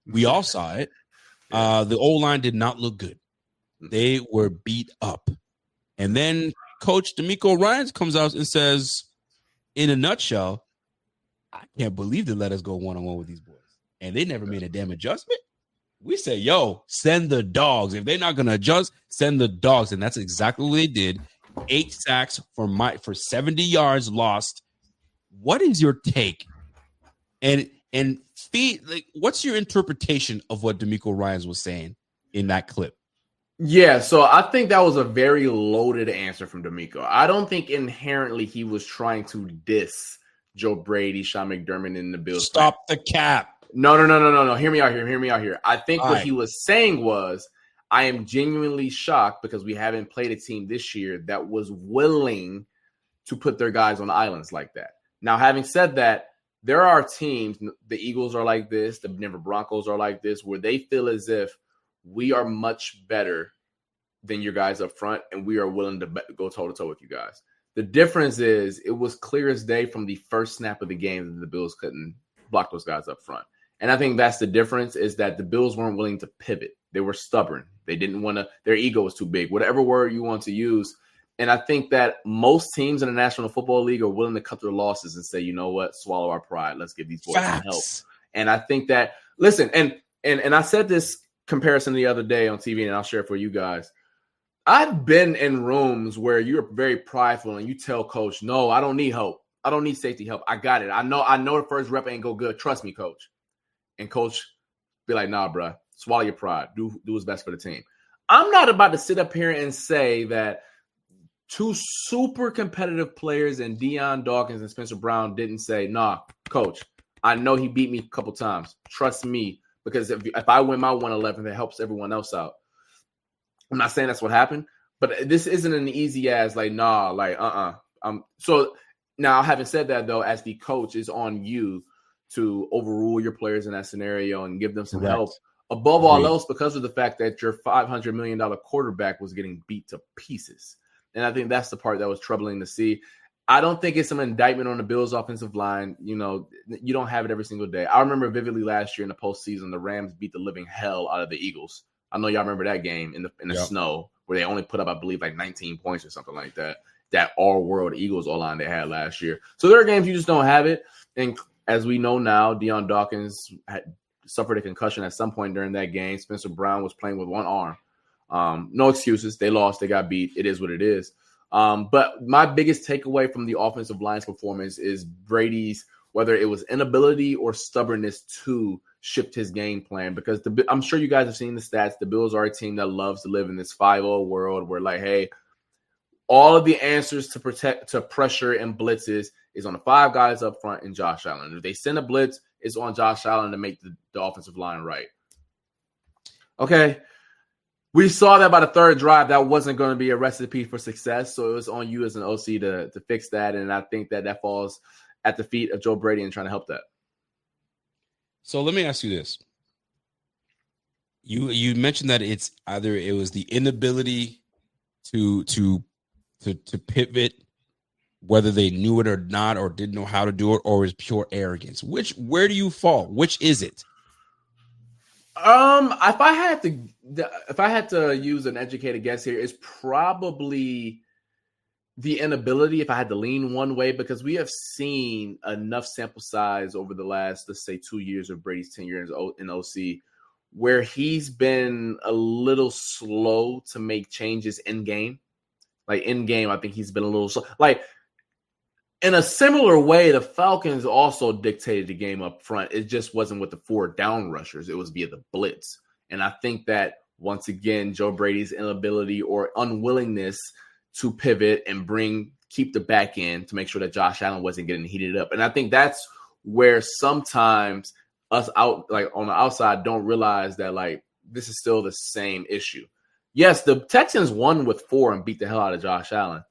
We all saw it. The O-line did not look good. They were beat up. And then Coach DeMeco Ryans comes out and says, in a nutshell, I can't believe they let us go one-on-one with these boys. And they never made a damn adjustment. We say, yo, send the dogs. If they're not going to adjust, send the dogs. And that's exactly what they did. 8 sacks for 70 yards lost. What is your take? And what's your interpretation of what DeMeco Ryans was saying in that clip? Yeah, so I think that was a very loaded answer from DeMeco. I don't think inherently he was trying to diss Joe Brady, Sean McDermott, and the Bills. Stop the cap. No. Hear me out here. I think what he was saying was, I am genuinely shocked because we haven't played a team this year that was willing to put their guys on islands like that. Now, having said that, there are teams, the Eagles are like this, the Denver Broncos are like this, where they feel as if we are much better than your guys up front, and we are willing to go toe-to-toe with you guys. The difference is it was clear as day from the first snap of the game that the Bills couldn't block those guys up front. And I think that's the difference, is that the Bills weren't willing to pivot. They were stubborn. They didn't want to – their ego was too big, whatever word you want to use. And I think that most teams in the National Football League are willing to cut their losses and say, you know what, swallow our pride. Let's give these boys some help. And I think that – listen, and I said this comparison the other day on TV, and I'll share it for you guys. I've been in rooms where you're very prideful and you tell coach, no, I don't need help. I don't need safety help. I got it. I know the first rep ain't go good. Trust me, coach. And coach be like, nah, bro, swallow your pride. Do what's best for the team. I'm not about to sit up here and say that two super competitive players and Deion Dawkins and Spencer Brown didn't say, nah, coach, I know he beat me a couple times. Trust me, because if I win my 111, that helps everyone else out. I'm not saying that's what happened, but this isn't an easy as like, nah, like, So now, having said that, though, as the coach, is on you to overrule your players in that scenario and give them some help. Above all else, because of the fact that your $500 million quarterback was getting beat to pieces. And I think that's the part that was troubling to see. I don't think it's some indictment on the Bills' offensive line. You know, you don't have it every single day. I remember vividly last year in the postseason, the Rams beat the living hell out of the Eagles. I know y'all remember that game in the snow where they only put up, I believe, like 19 points or something like that. That all-world Eagles O-line they had last year. So there are games you just don't have it. And as we know now, Deion Dawkins had suffered a concussion at some point during that game. Spencer Brown was playing with one arm. No excuses. They lost. They got beat. It is what it is. But my biggest takeaway from the offensive line's performance is whether it was inability or stubbornness to shift his game plan. Because I'm sure you guys have seen the stats. The Bills are a team that loves to live in this 5-0 world where, like, hey, all of the answers to pressure and blitzes is on the 5 guys up front and Josh Allen. If they send a blitz, it's on Josh Allen to make the offensive line right. Okay. We saw that by the third drive, that wasn't going to be a recipe for success. So it was on you as an OC to fix that. And I think that falls at the feet of Joe Brady and trying to help that. So let me ask you this. You mentioned that it was the inability to pivot, whether they knew it or not, or didn't know how to do it, or is pure arrogance. Where do you fall? Which is it? If I had to use an educated guess here, it's probably the inability. If I had to lean one way, because we have seen enough sample size over the last, let's say, 2 years of Brady's tenure in OC, where he's been a little slow to make changes in game. Like in game, I think he's been a little slow. Like in a similar way, the Falcons also dictated the game up front. It just wasn't with the 4 down rushers. It was via the blitz. And I think that, once again, Joe Brady's inability or unwillingness to pivot and keep the back end to make sure that Josh Allen wasn't getting heated up. And I think that's where sometimes us out, like on the outside, don't realize that, like, this is still the same issue. Yes, the Texans won with 4 and beat the hell out of Josh Allen.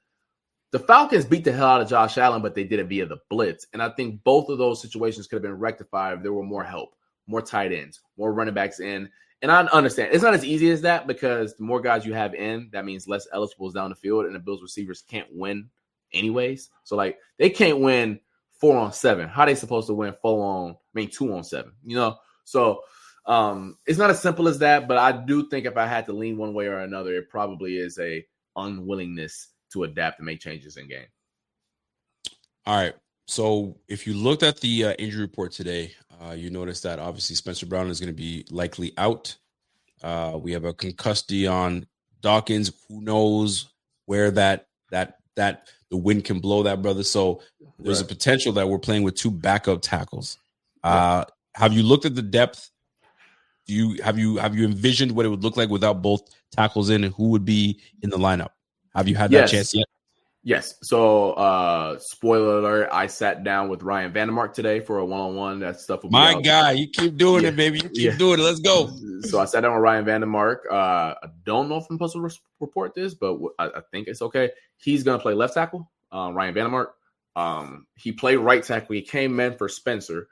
The Falcons beat the hell out of Josh Allen, but they did it via the blitz. And I think both of those situations could have been rectified if there were more help, more tight ends, more running backs in. And I understand it's not as easy as that, because the more guys you have in, that means less eligibles down the field, and the Bills receivers can't win anyways. So, like, they can't win 4-on-7. How are they supposed to win 2-on-7? You know? So it's not as simple as that, but I do think if I had to lean one way or another, it probably is a unwillingness to adapt and make changes in game. All right. So if you looked at the injury report today, you noticed that obviously Spencer Brown is going to be likely out. We have a concussed Dion Dawkins. Who knows where that the wind can blow that, brother. So there's a potential that we're playing with 2 backup tackles. Have you looked at the depth? Have you envisioned what it would look like without both tackles in, and who would be in the lineup? Have you had that chance yet? Yes. So, spoiler alert, I sat down with Ryan Vandermark today for a one-on-one. That stuff will be My out. guy, you keep doing it, baby. You keep doing it. Let's go. So I sat down with Ryan Vandermark. I don't know if I'm supposed to report this, but I think it's okay. He's going to play left tackle, Ryan Vandermark. He played right tackle. He came in for Spencer.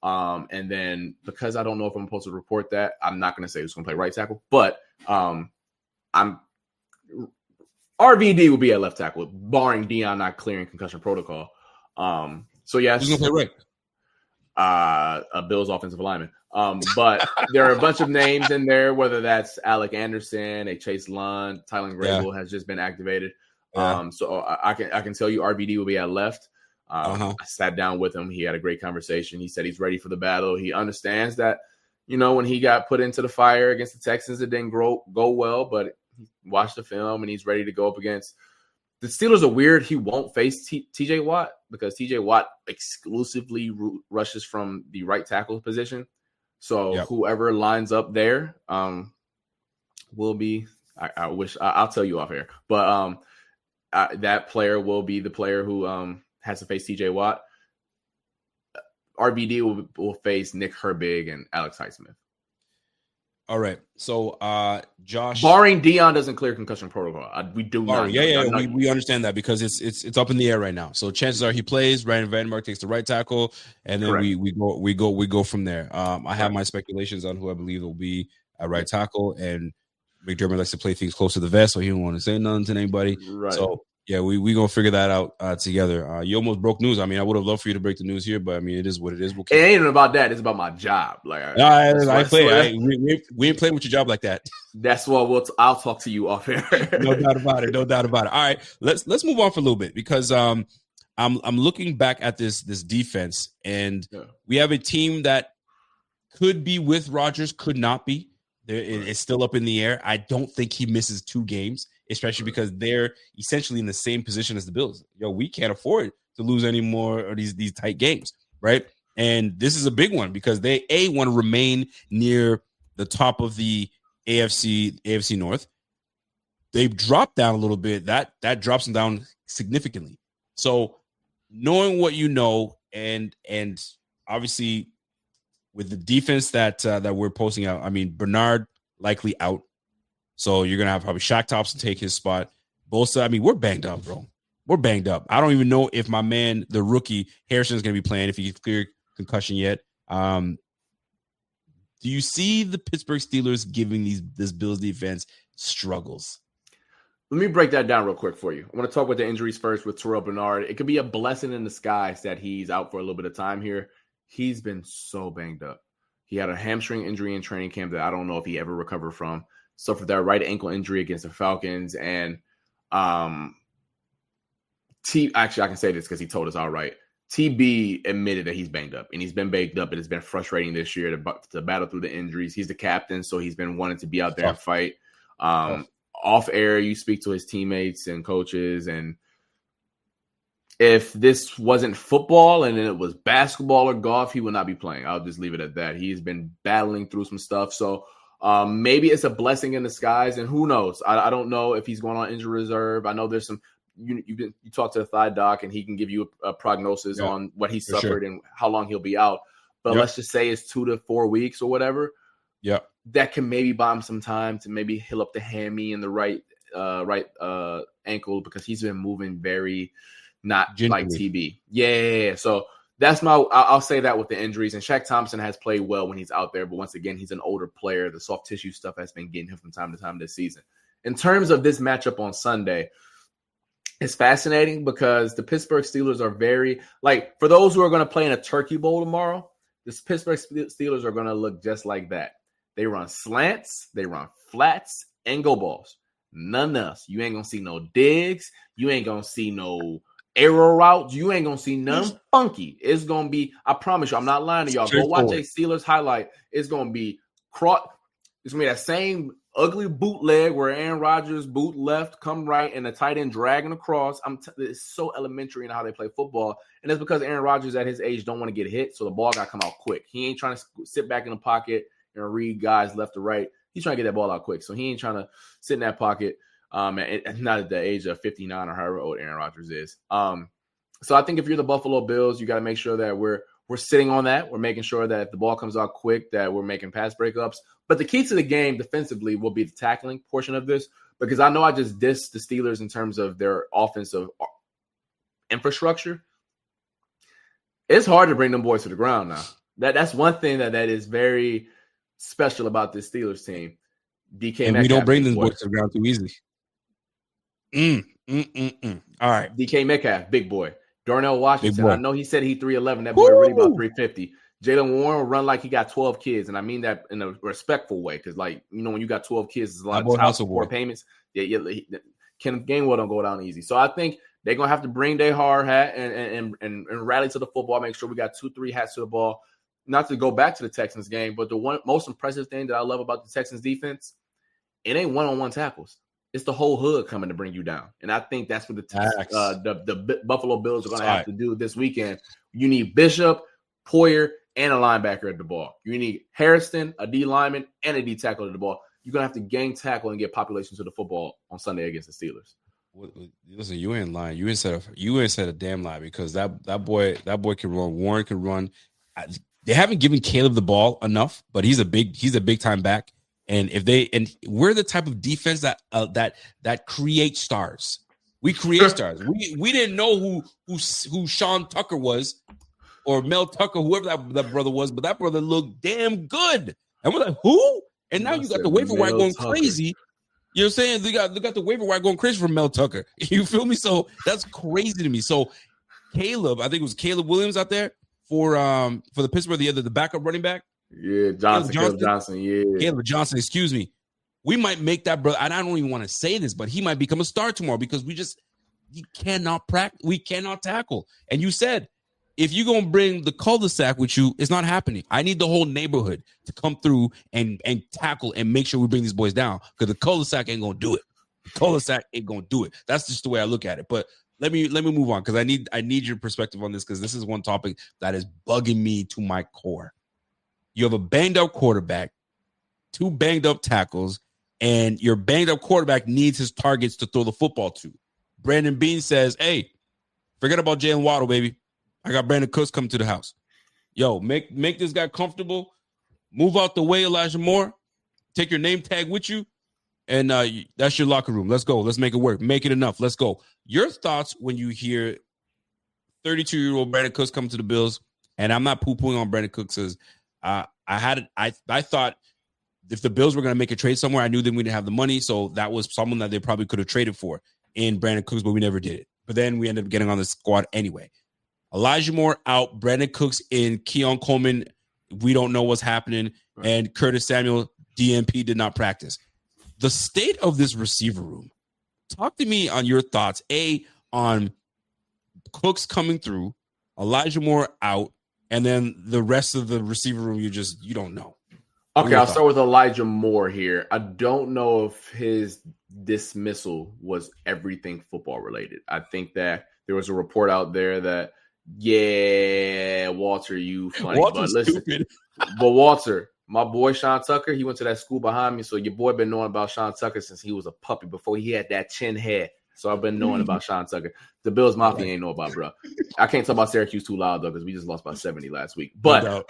And then, because I don't know if I'm supposed to report that, I'm not going to say who's going to play right tackle. But RVD will be at left tackle, barring Dion not clearing concussion protocol. So yes, who's gonna play right? A Bills offensive lineman. But there are a bunch of names in there, whether that's Alec Anderson, a Chase Lund, Tylen Grable has just been activated. So I can tell you RVD will be at left. I sat down with him. He had a great conversation. He said he's ready for the battle. He understands that, when he got put into the fire against the Texans, it didn't go well, but he watched the film and he's ready to go up against the Steelers. Are weird. He won't face TJ Watt, because TJ Watt exclusively rushes from the right tackle position. So whoever lines up there will be, I wish I'll tell you off air, but that player will be the player who has to face TJ Watt. RVD will face Nick Herbig and Alex Highsmith. All right. So, Josh, barring Dion doesn't clear concussion protocol, we do not. We understand that, because it's up in the air right now. So chances are he plays. Ryan Vandermark takes the right tackle, and then we go from there. I have my speculations on who I believe will be at right tackle, and McDermott likes to play things close to the vest, so he don't want to say nothing to anybody. Right. So yeah, we gonna figure that out together. You almost broke news. I mean, I would have loved for you to break the news here, but I mean, it is what it is. It ain't even about that. It's about my job. Like, I play. We ain't playing with your job like that. That's what I'll talk to you off air. No doubt about it. All right, let's move on for a little bit, because I'm looking back at this defense, and we have a team that could be with Rodgers, could not be. It's still up in the air. I don't think he misses 2 games, especially because they're essentially in the same position as the Bills. We can't afford to lose any more of these tight games. right? And this is a big one because they want to remain near the top of the AFC North. They've dropped down a little bit. That drops them down significantly. So knowing what you know, and obviously with the defense that we're posting out, I mean, Bernard likely out. So you're gonna have probably Shaq Thompson take his spot. Bosa, I mean, we're banged up, bro. We're banged up. I don't even know if my man, the rookie Harrison, is gonna be playing, if he cleared concussion yet. Do you see the Pittsburgh Steelers giving this Bills defense struggles? Let me break that down real quick for you. I want to talk about the injuries first with Terrell Bernard. It could be a blessing in disguise that he's out for a little bit of time here. He's been so banged up. He had a hamstring injury in training camp that I don't know if he ever recovered from. Suffered that right ankle injury against the Falcons. And actually, I can say this because he told us all right. TB admitted that he's banged up, and he's been banged up. It has been frustrating this year to battle through the injuries. He's the captain, so he's been wanting to be out there and fight. Off air, you speak to his teammates and coaches, and if this wasn't football and it was basketball or golf, he would not be playing. I'll just leave it at that. He's been battling through some stuff, so maybe it's a blessing in disguise, and who knows? I don't know if he's going on injury reserve. I know there's some. You talk to the thigh doc, and he can give you a prognosis on what he suffered and how long he'll be out. But let's just say it's 2 to 4 weeks or whatever. Yeah, that can maybe buy him some time to maybe heal up the hammy and the right ankle, because he's been moving very not like TB. Yeah. So that's I'll say that with the injuries. And Shaq Thompson has played well when he's out there, but once again, he's an older player. The soft tissue stuff has been getting him from time to time this season. In terms of this matchup on Sunday, it's fascinating because the Pittsburgh Steelers are very, like, for those who are going to play in a Turkey Bowl tomorrow, the Pittsburgh Steelers are going to look just like that. They run slants, they run flats, and go balls. None else. You ain't going to see no digs. You ain't going to see no arrow routes. You ain't going to see none funky. It's going to be, I promise you, I'm not lying to y'all. Go watch a Steelers highlight. It's going to be it's going to be that same ugly bootleg where Aaron Rodgers boot left, come right, and the tight end dragging across. It's so elementary in how they play football, and it's because Aaron Rodgers at his age don't want to get hit, so the ball got to come out quick. He ain't trying to sit back in the pocket and read guys left to right. He's trying to get that ball out quick, so he ain't trying to sit in that pocket. And not at the age of 59 or however old Aaron Rodgers is. So I think if you're the Buffalo Bills, you got to make sure that we're sitting on that. We're making sure that if the ball comes out quick, that we're making pass breakups. But the key to the game defensively will be the tackling portion of this, because I know I just dissed the Steelers in terms of their offensive infrastructure. It's hard to bring them boys to the ground now. That's one thing that is very special about this Steelers team. DK and Metcalf, we don't bring them boys to the ground too easily. All right. DK Metcalf, big boy. Darnell Washington, I know he said he 311. That boy really about 350. Jalen Warren will run like he got 12 kids, and I mean that in a respectful way, because, like, you know, when you got 12 kids, there's a lot of child support payments. Kenneth Gainwell don't go down easy. So I think they're going to have to bring their hard hat and rally to the football, make sure we got 2-3 hats to the ball. Not to go back to the Texans game, but the most impressive thing that I love about the Texans defense, it ain't one-on-one tackles. It's the whole hood coming to bring you down. And I think that's what the Buffalo Bills are going to have to do this weekend. You need Bishop, Poyer, and a linebacker at the ball. You need Harrison, a D lineman, and a D tackle at the ball. You're going to have to gang tackle and get population to the football on Sunday against the Steelers. Listen, you ain't lying. You ain't said a damn lie, because that boy can run. Warren can run. They haven't given Caleb the ball enough, but he's a big time back. And we're the type of defense that creates stars. We create stars. We didn't know who Sean Tucker was, or Mel Tucker, whoever that brother was, but that brother looked damn good. And we're like, who? And now you got the waiver wire going crazy. You know what I'm saying? They got the waiver wire going crazy for Mel Tucker. You feel me? So that's crazy to me. So Caleb, I think it was Caleb Williams out there for the Pittsburgh, the backup running back. Yeah, Caleb Johnson. Yeah, Caleb Johnson. Excuse me. We might make that brother. And I don't even want to say this, but he might become a star tomorrow, because he cannot practice. We cannot tackle. And you said, if you're going to bring the cul-de-sac with you, it's not happening. I need the whole neighborhood to come through and tackle and make sure we bring these boys down, because the cul-de-sac ain't going to do it. The cul-de-sac ain't going to do it. That's just the way I look at it. But let me move on because I need your perspective on this because this is one topic that is bugging me to my core. You have a banged up quarterback, 2 banged up tackles, and your banged up quarterback needs his targets to throw the football to. Brandon Beane says, "Hey, forget about Jalen Waddle, baby. I got Brandon Cooks coming to the house. Yo, make this guy comfortable. Move out the way, Elijah Moore. Take your name tag with you, and that's your locker room. Let's go. Let's make it work. Make it enough. Let's go." Your thoughts when you hear 32-year-old Brandon Cooks come to the Bills, and I'm not poo-pooing on Brandon Cooks. I thought if the Bills were going to make a trade somewhere, I knew that we didn't have the money, so that was someone that they probably could have traded for in Brandon Cooks, but we never did it. But then we ended up getting on the squad anyway. Elijah Moore out, Brandon Cooks in, Keon Coleman, we don't know what's happening, and Curtis Samuel, DNP, did not practice. The state of this receiver room. Talk to me on your thoughts, on Cooks coming through, Elijah Moore out, and then the rest of the receiver room, you don't know. Okay, I'll start with Elijah Moore here. I don't know if his dismissal was everything football related. I think that there was a report out there that, yeah, Walter, you funny. Walter's but listen, stupid. But Walter, my boy Sean Tucker, he went to that school behind me. So your boy been knowing about Sean Tucker since he was a puppy, before he had that chin hair. So I've been knowing about Sean Tucker. The Bills Mafia ain't know about, bro. I can't talk about Syracuse too loud, though, because we just lost by 70 last week. But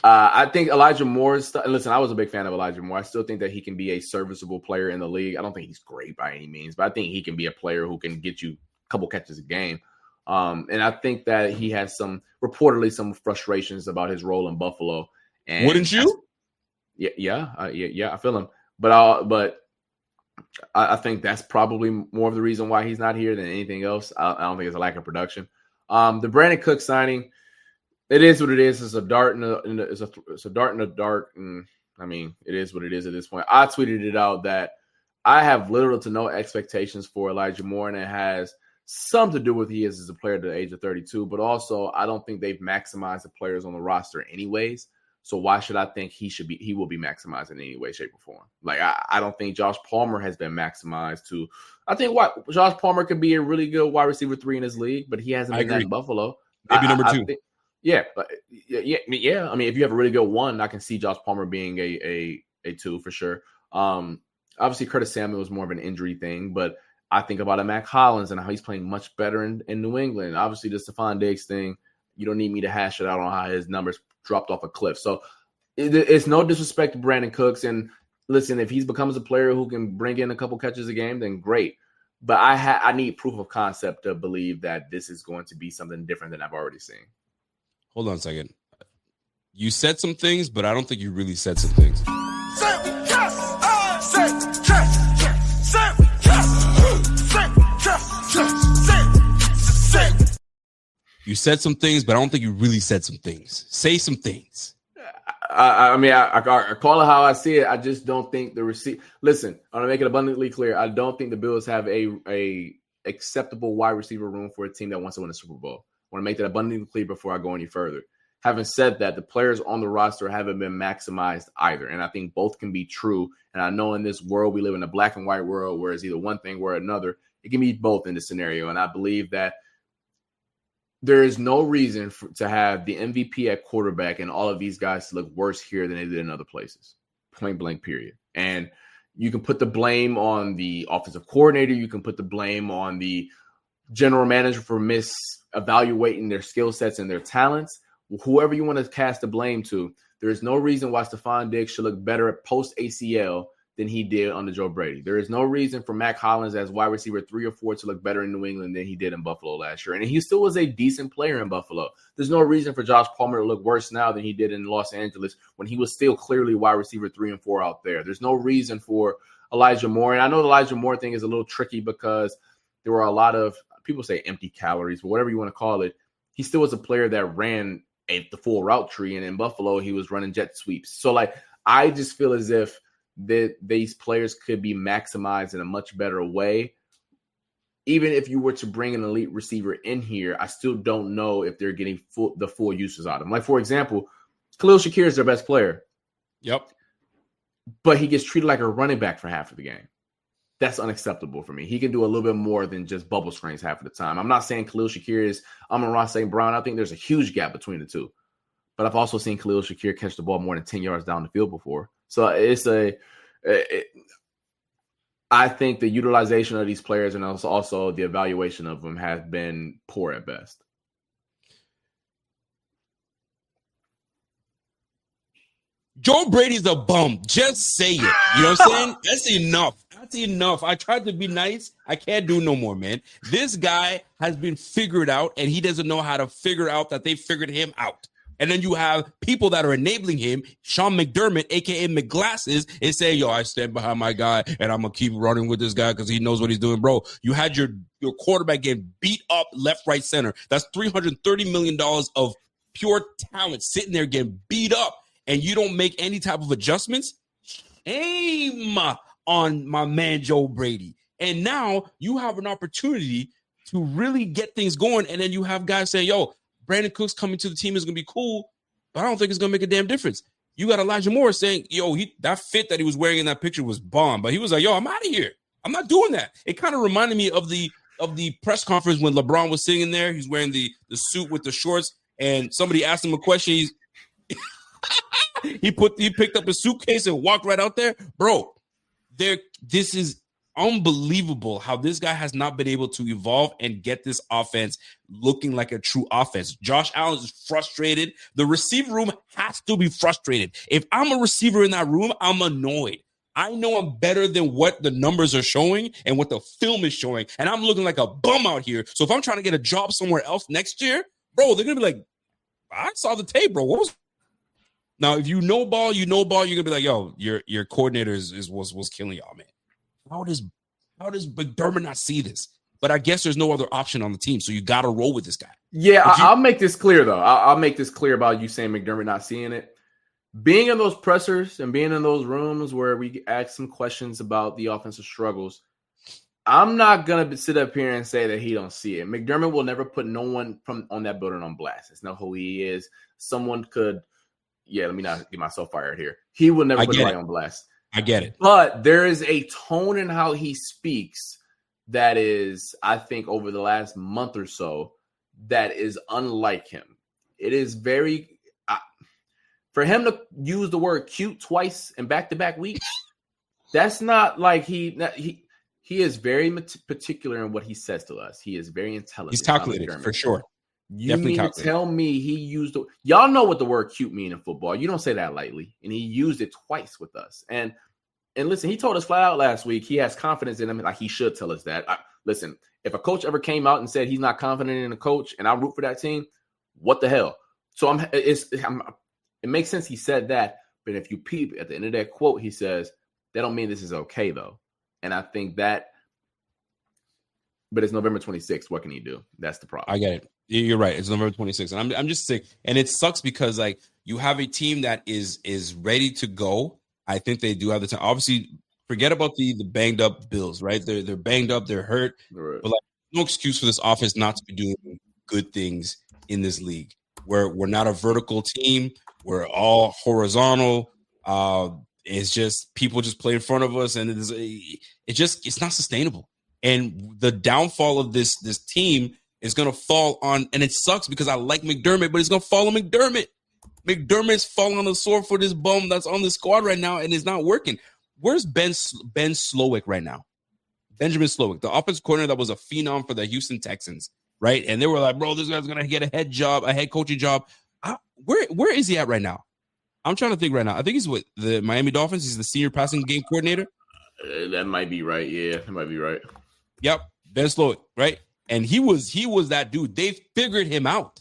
I think Elijah Moore listen, I was a big fan of Elijah Moore. I still think that he can be a serviceable player in the league. I don't think he's great by any means, but I think he can be a player who can get you a couple catches a game. And I think that he has reportedly some frustrations about his role in Buffalo. And wouldn't you? Yeah, I feel him. But I think that's probably more of the reason why he's not here than anything else. I don't think it's a lack of production. The Brandon Cook signing, it is what it is. It's a dart in the dark, and I mean, it is what it is at this point. I tweeted it out that I have little to no expectations for Elijah Moore, and it has some to do with he is as a player at the age of 32, but also I don't think they've maximized the players on the roster anyways. So why should I think he will be maximized in any way, shape, or form? Like, I don't think Josh Palmer has been maximized to. I think Josh Palmer could be a really good wide receiver 3 in his league, but he hasn't been that in Buffalo. Maybe number 2. Yeah. I mean, if you have a really good 1, I can see Josh Palmer being a 2 for sure. Obviously, Curtis Samuel is more of an injury thing, but I think about a Mac Hollins and how he's playing much better in New England. Obviously, the Stephon Diggs thing, you don't need me to hash it out on how his numbers dropped off a cliff. So it's no disrespect to Brandon Cooks. And listen, if he becomes a player who can bring in a couple catches a game, then great. But I need proof of concept to believe that this is going to be something different than I've already seen. Hold on a second. You said some things, but I don't think you really said some things. You said some things, but I don't think you really said some things. Say some things. I mean, I call it how I see it. I just don't think the receipt. Listen, I want to make it abundantly clear. I don't think the Bills have a acceptable wide receiver room for a team that wants to win a Super Bowl. I want to make that abundantly clear before I go any further. Having said that, the players on the roster haven't been maximized either. And I think both can be true. And I know in this world, we live in a black and white world where it's either one thing or another. It can be both in this scenario. And I believe that there is no reason to have the MVP at quarterback and all of these guys to look worse here than they did in other places. Point blank, period. And you can put the blame on the offensive coordinator. You can put the blame on the general manager for misevaluating their skill sets and their talents. Whoever you want to cast the blame to, there is no reason why Stephon Diggs should look better at post-ACL than he did under Joe Brady. There is no reason for Mac Hollins as wide receiver 3 or 4 to look better in New England than he did in Buffalo last year. And he still was a decent player in Buffalo. There's no reason for Josh Palmer to look worse now than he did in Los Angeles when he was still clearly wide receiver 3 and 4 out there. There's no reason for Elijah Moore. And I know the Elijah Moore thing is a little tricky because there were a lot of people say empty calories, but whatever you want to call it. He still was a player that ran the full route tree. And in Buffalo, he was running jet sweeps. So I just feel as if these players could be maximized in a much better way. Even if you were to bring an elite receiver in here, I still don't know if they're getting the full uses out of them. Like, for example, Khalil Shakir is their best player. Yep. But he gets treated like a running back for half of the game. That's unacceptable for me. He can do a little bit more than just bubble screens half of the time. I'm not saying Khalil Shakir is Amon-Ra St. Brown. I think there's a huge gap between the two. But I've also seen Khalil Shakir catch the ball more than 10 yards down the field before. So I think the utilization of these players and also the evaluation of them has been poor at best. Joe Brady's a bum. Just say it. You know what I'm saying? That's enough. That's enough. I tried to be nice. I can't do no more, man. This guy has been figured out, and he doesn't know how to figure out that they figured him out. And then you have people that are enabling him, Sean McDermott, a.k.a. McGlasses, and say, yo, I stand behind my guy, and I'm going to keep running with this guy because he knows what he's doing. Bro, you had your quarterback getting beat up left, right, center. That's $330 million of pure talent sitting there getting beat up, and you don't make any type of adjustments. Shame on my man Joe Brady. And now you have an opportunity to really get things going, and then you have guys saying, yo, Brandon Cooks coming to the team is going to be cool, but I don't think it's going to make a damn difference. You got Elijah Moore saying, yo, that fit that he was wearing in that picture was bomb, but he was like, yo, I'm out of here. I'm not doing that. It kind of reminded me of the press conference when LeBron was sitting there. He's wearing the suit with the shorts, and somebody asked him a question. He picked up his suitcase and walked right out there. Bro, this is unbelievable how this guy has not been able to evolve and get this offense looking like a true offense. Josh Allen is frustrated. The receiver room has to be frustrated. If I'm a receiver in that room, I'm annoyed. I know I'm better than what the numbers are showing and what the film is showing, and I'm looking like a bum out here. So if I'm trying to get a job somewhere else next year, bro, they're going to be like, I saw the tape, bro. What was Now, if you know ball, you're gonna be like, yo, your coordinator was killing y'all, man. How does McDermott not see this? But I guess there's no other option on the team, so you got to roll with this guy. Yeah, I'll make this clear though. I'll make this clear about you saying McDermott not seeing it. Being in those pressers and being in those rooms where we ask some questions about the offensive struggles, I'm not gonna sit up here and say that he don't see it. McDermott will never put no one on that building on blast. It's not who he is. Someone could. Yeah, let me not get myself fired here. He will never put anybody on blast. I get it. But there is a tone in how he speaks that is, I think, over the last month or so, that is unlike him. It is very for him to use the word cute twice in back-to-back weeks, that's not like he is very particular in what he says to us. He is very intelligent. He's calculated, for sure. You mean to tell me he used y'all know what the word cute mean in football. You don't say that lightly. And he used it twice with us. And listen, he told us flat out last week he has confidence in him. Like, he should tell us that. Listen, if a coach ever came out and said he's not confident in a coach and I root for that team, what the hell? So it makes sense he said that. But if you peep at the end of that quote, he says, that don't mean this is okay, though. And I think that, but it's November 26th. What can he do? That's the problem. I get it. You're right. It's November 26th. And I'm just sick. And it sucks because, like, you have a team that is ready to go. I think they do have the time. Obviously, forget about the banged up Bills, right? They're banged up. They're hurt. Right. But, like, no excuse for this offense not to be doing good things in this league. We're not a vertical team. We're all horizontal. It's just people just play in front of us, and it's not sustainable. And the downfall of this team is going to fall on, and it sucks because I like McDermott, but it's going to fall on McDermott. McDermott's falling on the sword for this bum that's on the squad right now, and it's not working. Where's Ben Slowick right now? Benjamin Slowick, the offensive coordinator that was a phenom for the Houston Texans, right? And they were like, bro, this guy's going to get a head coaching job. Where is he at right now? I'm trying to think right now. I think he's with the Miami Dolphins. He's the senior passing game coordinator. That might be right. Yeah, that might be right. Yep, Ben Slowick, right? And he was that dude. They figured him out.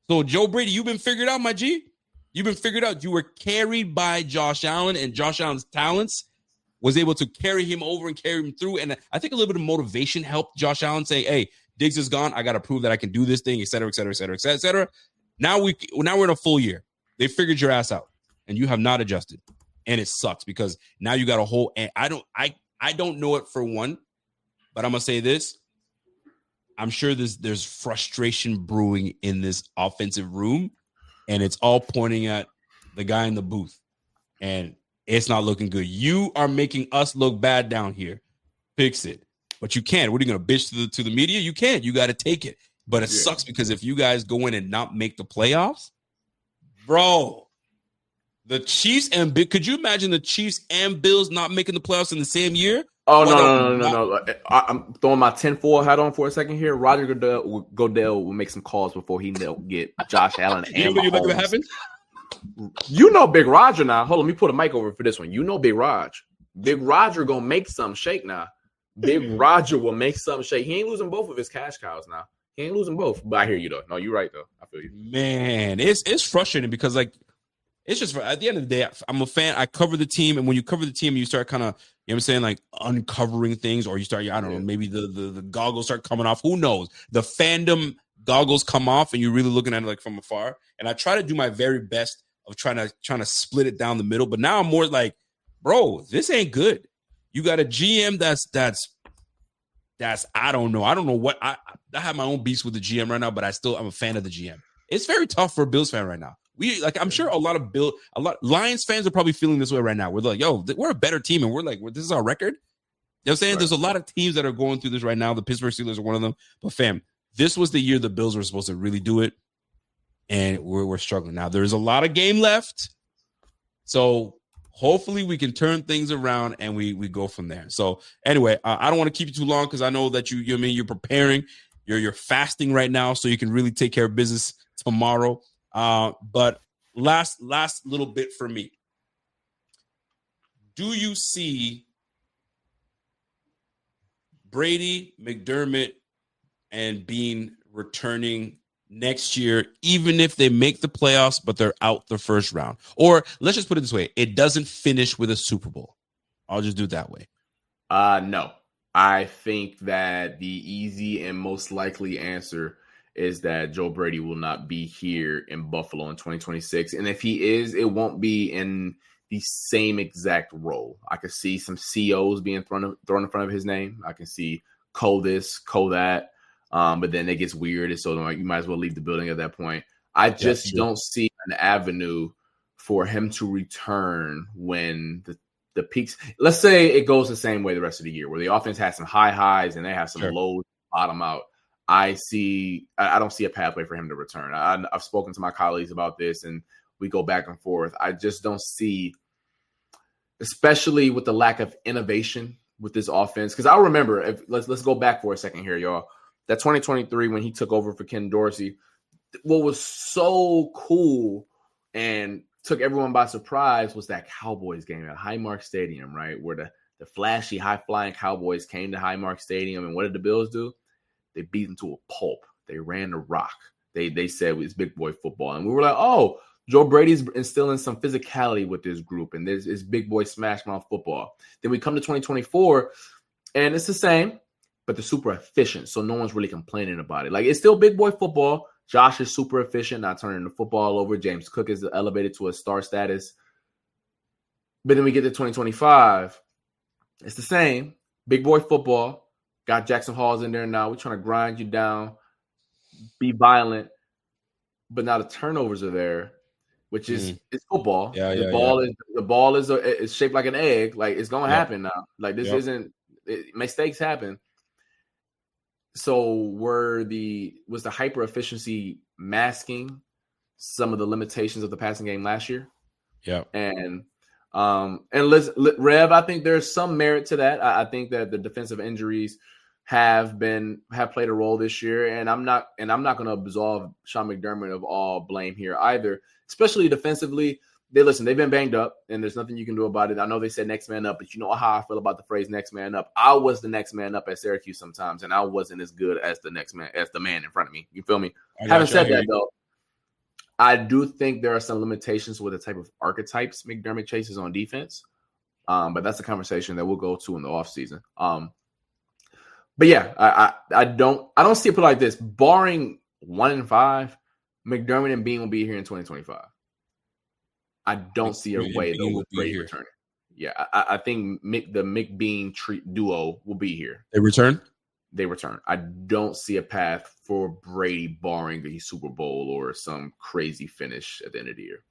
So, Joe Brady, you've been figured out, my G. You've been figured out. You were carried by Josh Allen, and Josh Allen's talents was able to carry him over and carry him through. And I think a little bit of motivation helped Josh Allen say, hey, Diggs is gone. I got to prove that I can do this thing, et cetera, et cetera, et cetera, et cetera. Now we're in a full year. They figured your ass out, and you have not adjusted. And it sucks because now you got a whole – I don't know it for one, but I'm going to say this. I'm sure there's frustration brewing in this offensive room, and it's all pointing at the guy in the booth, and it's not looking good. You are making us look bad down here. fix it. But you can't. What are you going to bitch to the media? You can't. You got to take it. But it sucks because if you guys go in and not make the playoffs, bro, the Chiefs and could you imagine the Chiefs and Bills not making the playoffs in the same year? Oh, no. I'm throwing my 10-4 hat on for a second here. Roger Goodell will make some calls before he get Josh Allen and you know what gonna happen? You know Big Roger now. Hold on, let me put a mic over for this one. You know Big Roger. Big Roger gonna make something shake now. Big Roger will make something shake. He ain't losing both of his cash cows now. He ain't losing both. But I hear you though. No, you're right though. I feel you. Man, it's frustrating because like it's just at the end of the day, I'm a fan. I cover the team, and when you cover the team, you start kind of, you know what I'm saying, like uncovering things, or you start, I don't know, maybe the goggles start coming off. Who knows? The fandom goggles come off, and you're really looking at it like from afar. And I try to do my very best of trying to split it down the middle. But now I'm more like, bro, this ain't good. You got a GM that's I don't know. I don't know what I have my own beast with the GM right now, but I'm a fan of the GM. It's very tough for a Bills fan right now. I'm sure a lot Lions fans are probably feeling this way right now. We're like, yo, we're a better team, and we're like, this is our record. You know what I'm saying? Right. There's a lot of teams that are going through this right now. The Pittsburgh Steelers are one of them. But fam, this was the year the Bills were supposed to really do it, and we're struggling. Now, there's a lot of game left, so hopefully we can turn things around and we go from there. So anyway, I don't want to keep you too long because I know that you're preparing. You're fasting right now, so you can really take care of business tomorrow. But last little bit for me. Do you see Brady, McDermott, and Bean returning next year, even if they make the playoffs, but they're out the first round? Or let's just put it this way. It doesn't finish with a Super Bowl. I'll just do it that way. No. I think that the easy and most likely answer is that Joe Brady will not be here in Buffalo in 2026. And if he is, it won't be in the same exact role. I could see some COs being thrown in front of his name. I can see this, that. But then it gets weird. And so you might as well leave the building at that point. I just don't see an avenue for him to return when the peaks. Let's say it goes the same way the rest of the year, where the offense has some high highs and they have some lows bottom out. I don't see a pathway for him to return. I've spoken to my colleagues about this, and we go back and forth. I just don't see, especially with the lack of innovation with this offense. Because I remember, let's go back for a second here, y'all. That 2023 when he took over for Ken Dorsey, what was so cool and took everyone by surprise was that Cowboys game at Highmark Stadium, right? Where the flashy, high-flying Cowboys came to Highmark Stadium, and what did the Bills do? They beat them to a pulp. They ran the rock. They said it was big boy football. And we were like, oh, Joe Brady's instilling some physicality with this group, and there's big boy smash mouth football. Then we come to 2024, and it's the same, but they're super efficient, so no one's really complaining about it. Like, it's still big boy football. Josh is super efficient, not turning the football over. James Cook is elevated to a star status. But then we get to 2025. It's the same. Big boy football. Got Jackson Halls in there now. We're trying to grind you down, be violent. But now the turnovers are there, which is it's football. The ball is shaped like an egg. Like, it's going to happen now. Like, this isn't – mistakes happen. So was the hyper efficiency masking some of the limitations of the passing game last year? Yeah. And Rev, I think there's some merit to that. I think that the defensive injuries have played a role this year, and I'm not going to absolve Sean McDermott of all blame here either, especially defensively. They've been banged up, and there's nothing you can do about it. I know they said next man up, but you know how I feel about the phrase next man up. I was the next man up at Syracuse sometimes, and I wasn't as good as the man in front of me. You feel me? Having said that, though, I do think there are some limitations with the type of archetypes McDermott chases on defense. But that's a conversation that we'll go to in the offseason. But yeah, I don't see it put like this. Barring 1-5, McDermott and Bean will be here in 2025. I don't see a way though with Brady returning. Yeah, I think the McBean duo will be here. They return. I don't see a path for Brady barring the Super Bowl or some crazy finish at the end of the year.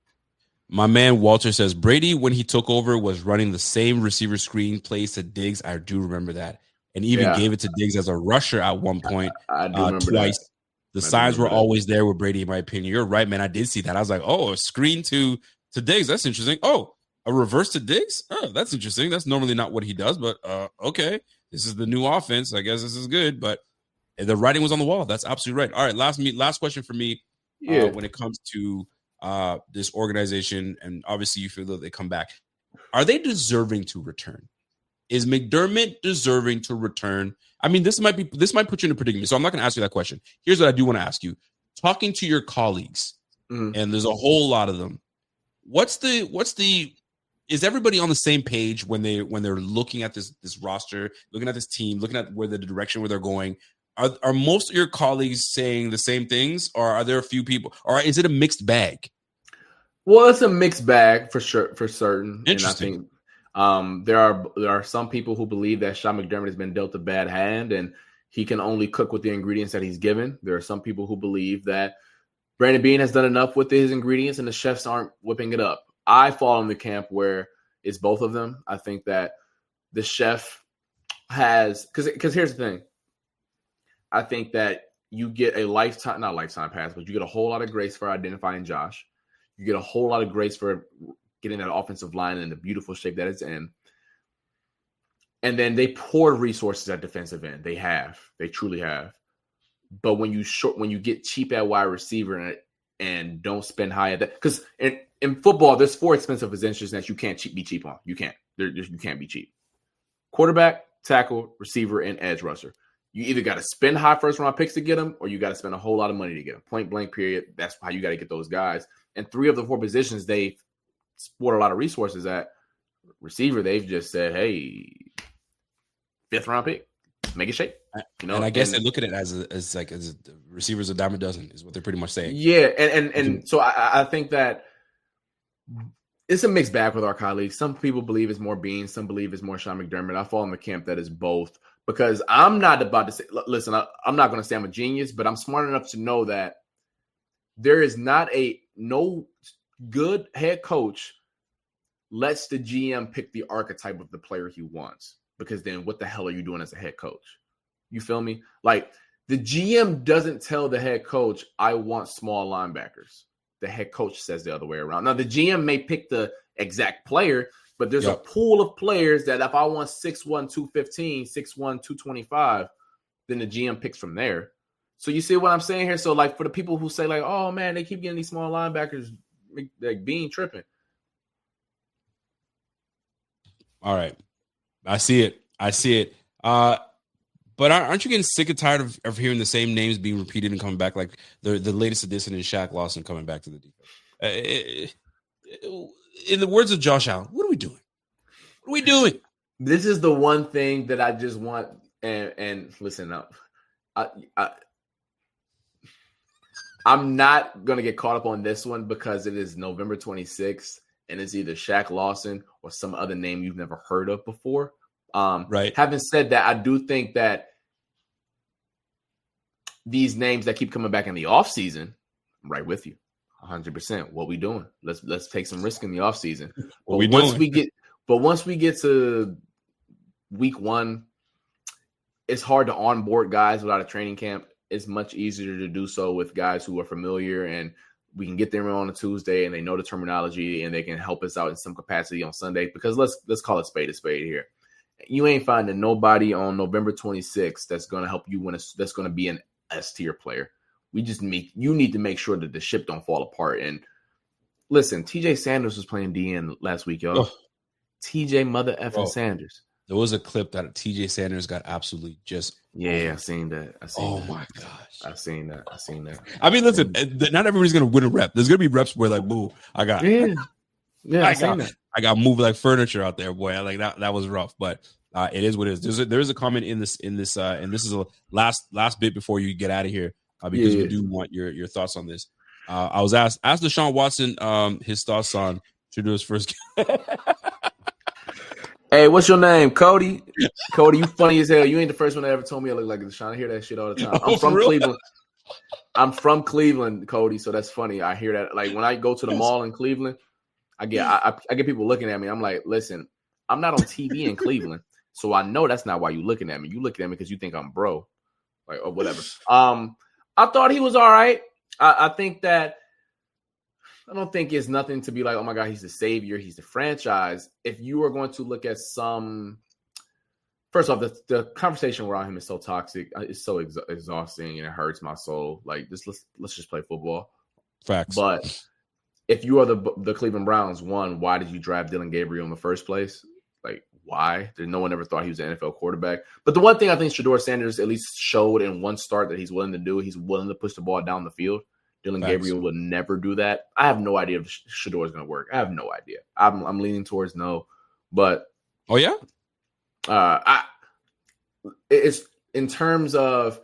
My man Walter says Brady, when he took over, was running the same receiver screen plays to Diggs. I do remember that. and even gave it to Diggs as a rusher at one point. I do remember twice. that. The signs were always there with Brady, in my opinion. You're right, man. I did see that. I was like, oh, a screen to Diggs. That's interesting. Oh, a reverse to Diggs? Oh, that's interesting. That's normally not what he does, but okay. This is the new offense. I guess this is good, but the writing was on the wall. That's absolutely right. All right, last question for me when it comes to this organization, and obviously you feel that they come back. Are they deserving to return? Is McDermott deserving to return? I mean, this might put you in a predicament, so I'm not going to ask you that question. Here's what I do want to ask you. Talking to your colleagues, and there's a whole lot of them, is everybody on the same page when they're looking at this roster, looking at this team, looking at where the direction where they're going? Are most of your colleagues saying the same things, or are there a few people, or is it a mixed bag? Well, it's a mixed bag for sure, for certain. Interesting. And I think there are some people who believe that Sean McDermott has been dealt a bad hand and he can only cook with the ingredients that he's given. There are some people who believe that Brandon Beane has done enough with his ingredients and the chefs aren't whipping it up. I fall in the camp where it's both of them. I think that the chef has, because here's the thing. I think that you get a not lifetime pass, but you get a whole lot of grace for identifying Josh. You get a whole lot of grace for getting that offensive line in the beautiful shape that it's in. And then they poured resources at defensive end. They truly have. But when you get cheap at wide receiver and don't spend high at that, because in football, there's 4 expensive positions that you can't be cheap on. You can't. You can't be cheap. Quarterback, tackle, receiver, and edge rusher. You either got to spend high first-round picks to get them, or you got to spend a whole lot of money to get them. Point blank, period. That's how you got to get those guys. And 3 of the 4 positions they've poured a lot of resources at. Receiver, they've just said, hey, 5th-round pick, make it shake. And I guess they look at it as receivers a dime a dozen is what they're pretty much saying. Yeah, and so I think that it's a mixed bag with our colleagues. Some people believe it's more Bean. Some believe it's more Sean McDermott. I fall in the camp that is both. Because I'm not about to say, listen, I'm not going to say I'm a genius, but I'm smart enough to know that there is no good head coach lets the GM pick the archetype of the player he wants. Because then what the hell are you doing as a head coach? You feel me? Like the GM doesn't tell the head coach, I want small linebackers. The head coach says the other way around. Now the GM may pick the exact player, but there's a pool of players that if I want 6'1", 215, 6'1", 225, then the GM picks from there. So you see what I'm saying here? So like for the people who say like, oh man, they keep getting these small linebackers, like Bean tripping. All right. I see it. But aren't you getting sick and tired of hearing the same names being repeated and coming back? Like the latest addition is Shaq Lawson coming back to the defense. In the words of Josh Allen, what are we doing? What are we doing? This is the one thing that I just want. And listen up. I'm not going to get caught up on this one because it is November 26th and it's either Shaq Lawson or some other name you've never heard of before. Right. Having said that, I do think that these names that keep coming back in the offseason, I'm right with you. 100%. What we doing? Let's take some risk in the offseason. Once we get to week 1, it's hard to onboard guys without a training camp. It's much easier to do so with guys who are familiar and we can get them on a Tuesday and they know the terminology and they can help us out in some capacity on Sunday. Because let's call it spade a spade here. You ain't finding nobody on November 26th that's going to help you win. That's going to be an S tier player. You need to make sure that the ship don't fall apart. And listen, TJ Sanders was playing DN last week, y'all. TJ mother effing Sanders. There was a clip that TJ Sanders got absolutely just. Yeah, I seen that. My gosh. I seen that. I mean, listen, not everybody's going to win a rep. There's going to be reps where like, boo, I got. Yeah, I seen that. I got moved like furniture out there, boy. Like that was rough, but it is what it is. There's a comment in this, and this is a last bit before you get out of here, because we do want your thoughts on this. I was asked Deshaun Watson his thoughts on to do his first game. Hey, what's your name, Cody? Cody, you funny as hell. You ain't the first one that ever told me I look like Deshaun. I hear that shit all the time. I'm from Cleveland. I'm from Cleveland, Cody. So that's funny. I hear that. Like when I go to the mall in Cleveland, I get people looking at me. I'm like, listen, I'm not on TV in Cleveland. So I know that's not why you looking at me. You looking at me because you think I'm bro, like, or whatever. I thought he was all right. I think that I don't think it's nothing to be like, oh my God, he's the savior, he's the franchise. If you are going to look at some, first off, the conversation around him is so toxic. It's so exhausting, and it hurts my soul. Like, let's just play football. Facts. But if you are the Cleveland Browns, one, why did you draft Dylan Gabriel in the first place? Like, why? No one ever thought he was an NFL quarterback. But the one thing I think Shedeur Sanders at least showed in one start that he's willing to do, he's willing to push the ball down the field. Dylan Gabriel would never do that. I have no idea if Shedeur is going to work. I have no idea. I'm leaning towards no. But oh yeah, it's in terms of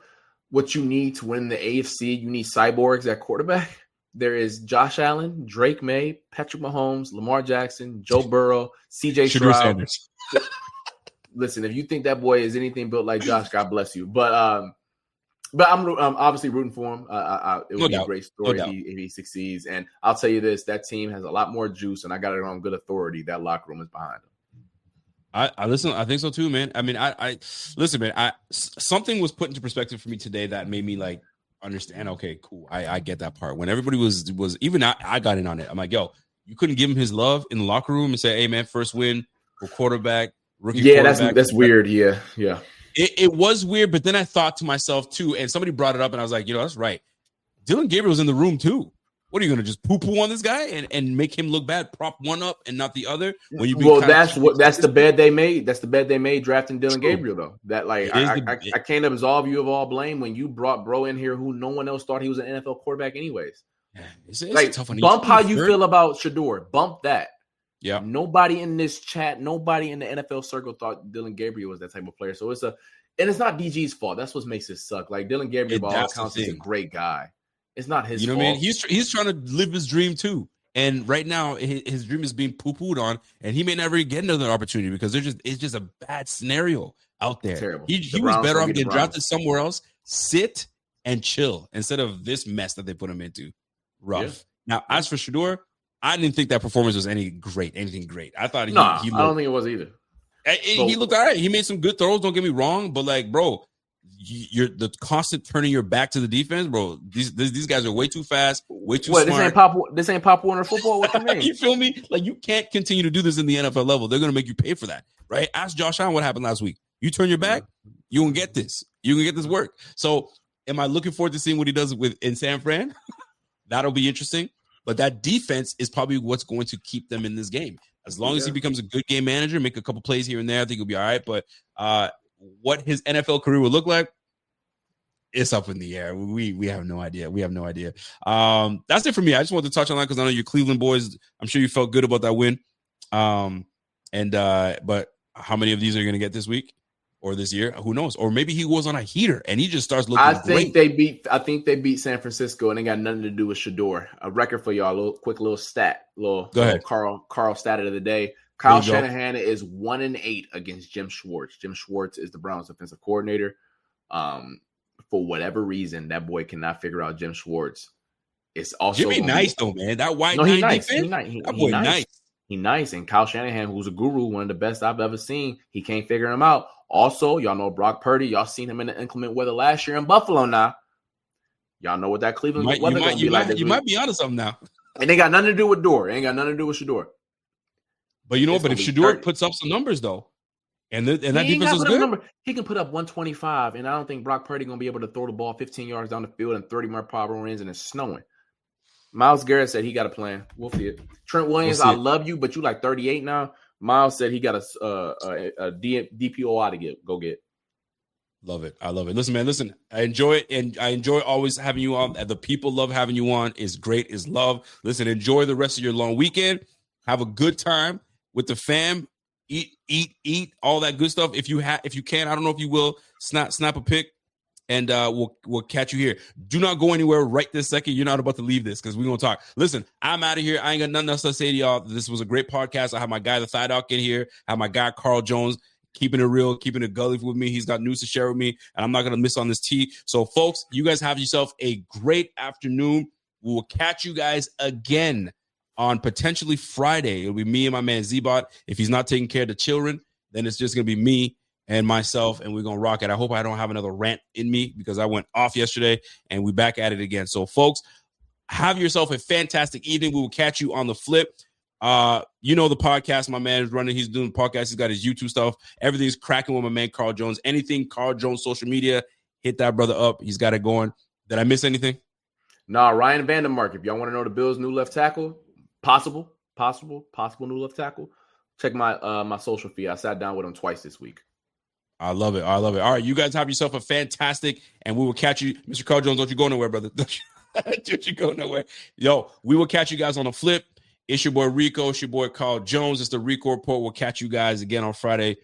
what you need to win the AFC. You need cyborgs at quarterback. There is Josh Allen, Drake May, Patrick Mahomes, Lamar Jackson, Joe Burrow, CJ Stroud. Listen, if you think that boy is anything built like Josh, God bless you. But I'm obviously rooting for him. It would be a great story if he succeeds. And I'll tell you this, that team has a lot more juice, and I got it on good authority. That locker room is behind him. I listen. I think so too, man. I mean, I listen, man. Something was put into perspective for me today that made me like understand. Okay, cool. I get that part. When everybody was even I got in on it. I'm like, yo, you couldn't give him his love in the locker room and say, hey, man, first win for quarterback, rookie. Yeah, quarterback. that's weird. Yeah. It was weird, but then I thought to myself too, and somebody brought it up, and I was like, that's right. Dylan Gabriel was in the room too. What are you going to just poo-poo on this guy and make him look bad, prop one up and not the other? When you that's the bed they made. That's the bed they made drafting Dylan Gabriel, though. That like I can't absolve you of all blame when you brought bro in here who no one else thought he was an NFL quarterback anyways. It's like tough one. Bump how you feel about Shedeur. Bump that. Yeah. Nobody in this chat, nobody in the NFL circle thought Dylan Gabriel was that type of player. So it's not DG's fault. That's what makes it suck. Like Dylan Gabriel, by all accounts, is a great guy. It's not his fault. What I mean? He's trying to live his dream too. And right now, his dream is being poo-pooed on, and he may never get another opportunity because it's just a bad scenario out there. Terrible. He was better off getting drafted somewhere else, sit and chill instead of this mess that they put him into. Rough. Yeah. Now, as for Shedeur, I didn't think that performance was anything great. I thought I don't think it was either. He looked all right. He made some good throws. Don't get me wrong, but like, bro, you're the constant turning your back to the defense, bro. These guys are way too fast, way too smart. This ain't Pop Warner football. What you mean? You feel me? Like you can't continue to do this in the NFL level. They're gonna make you pay for that, right? Ask Josh Allen what happened last week. You turn your back, you gonna get this. You gonna get this work. So, am I looking forward to seeing what he does in San Fran? That'll be interesting. But that defense is probably what's going to keep them in this game. As long as he becomes a good game manager, make a couple plays here and there, I think he'll be all right. But what his NFL career will look like, it's up in the air. We have no idea. That's it for me. I just wanted to touch on that because I know you're Cleveland boys. I'm sure you felt good about that win. But how many of these are you going to get this week or this year? Who knows? Or maybe he was on a heater and he just starts looking great. I think they beat San Francisco and it got nothing to do with Shedeur. A record for y'all. Quick stat. Go ahead. Carl stat of the day. Kyle Shanahan is 1-8 against Jim Schwartz. Jim Schwartz is the Browns defensive coordinator. For whatever reason, that boy cannot figure out Jim Schwartz. It's also Jimmy nice though, man. That white he's nice. Defense, that boy nice. He's nice. And Kyle Shanahan, who's a guru, one of the best I've ever seen, he can't figure him out. Also, y'all know Brock Purdy. Y'all seen him in the inclement weather last year in Buffalo. Now, y'all know what that Cleveland weather gonna be like. You might be onto something now. And they got nothing to do with Dor. It ain't got nothing to do with Shedeur. But but if Shedeur puts up some numbers though. And that defense was good. He can put up 125, and I don't think Brock Purdy going to be able to throw the ball 15 yards down the field and 30 more power runs, and it's snowing. Miles Garrett said he got a plan. We'll see it. Trent Williams, I love you, but you like 38 now. Miles said he got a DPOI to go get. Love it. I love it. Listen, man, I enjoy it, and I enjoy always having you on. The people love having you on. Is great. Is love. Listen, enjoy the rest of your long weekend. Have a good time with the fam. Eat, all that good stuff. If you can, I don't know if you will, snap a pic, and we'll catch you here. Do not go anywhere right this second. You're not about to leave this because we're gonna talk. Listen, I'm out of here. I ain't got nothing else to say to y'all. This was a great podcast. I have my guy, the Thigh Doc, in here. I have my guy, Carl Jones, keeping it real, keeping it gully with me. He's got news to share with me, and I'm not gonna miss on this tea. So, folks, you guys have yourself a great afternoon. We will catch you guys again on potentially Friday. It'll be me and my man Z-Bot if he's not taking care of the children. then it's just going to be me and myself, and we're going to rock it. I hope I don't have another rant in me because I went off yesterday, and we back at it again. So, folks, have yourself a fantastic evening. We will catch you on the flip. You know the podcast my man is running. He's doing podcasts. He's got his YouTube stuff. Everything's cracking with my man Carl Jones. Anything Carl Jones social media, hit that brother up. He's got it going. Did I miss anything? Nah, Ryan Vandermark. If y'all want to know the Bills' new left tackle, possible new left tackle, check my my social feed. I sat down with him twice this week. I love it. All right, you guys have yourself a fantastic, and we will catch you. Mr. Carl Jones, don't you go nowhere, brother. Don't you go nowhere. Yo, we will catch you guys on the flip. It's your boy Rico. It's your boy Carl Jones. It's the Rico Report. We'll catch you guys again on Friday.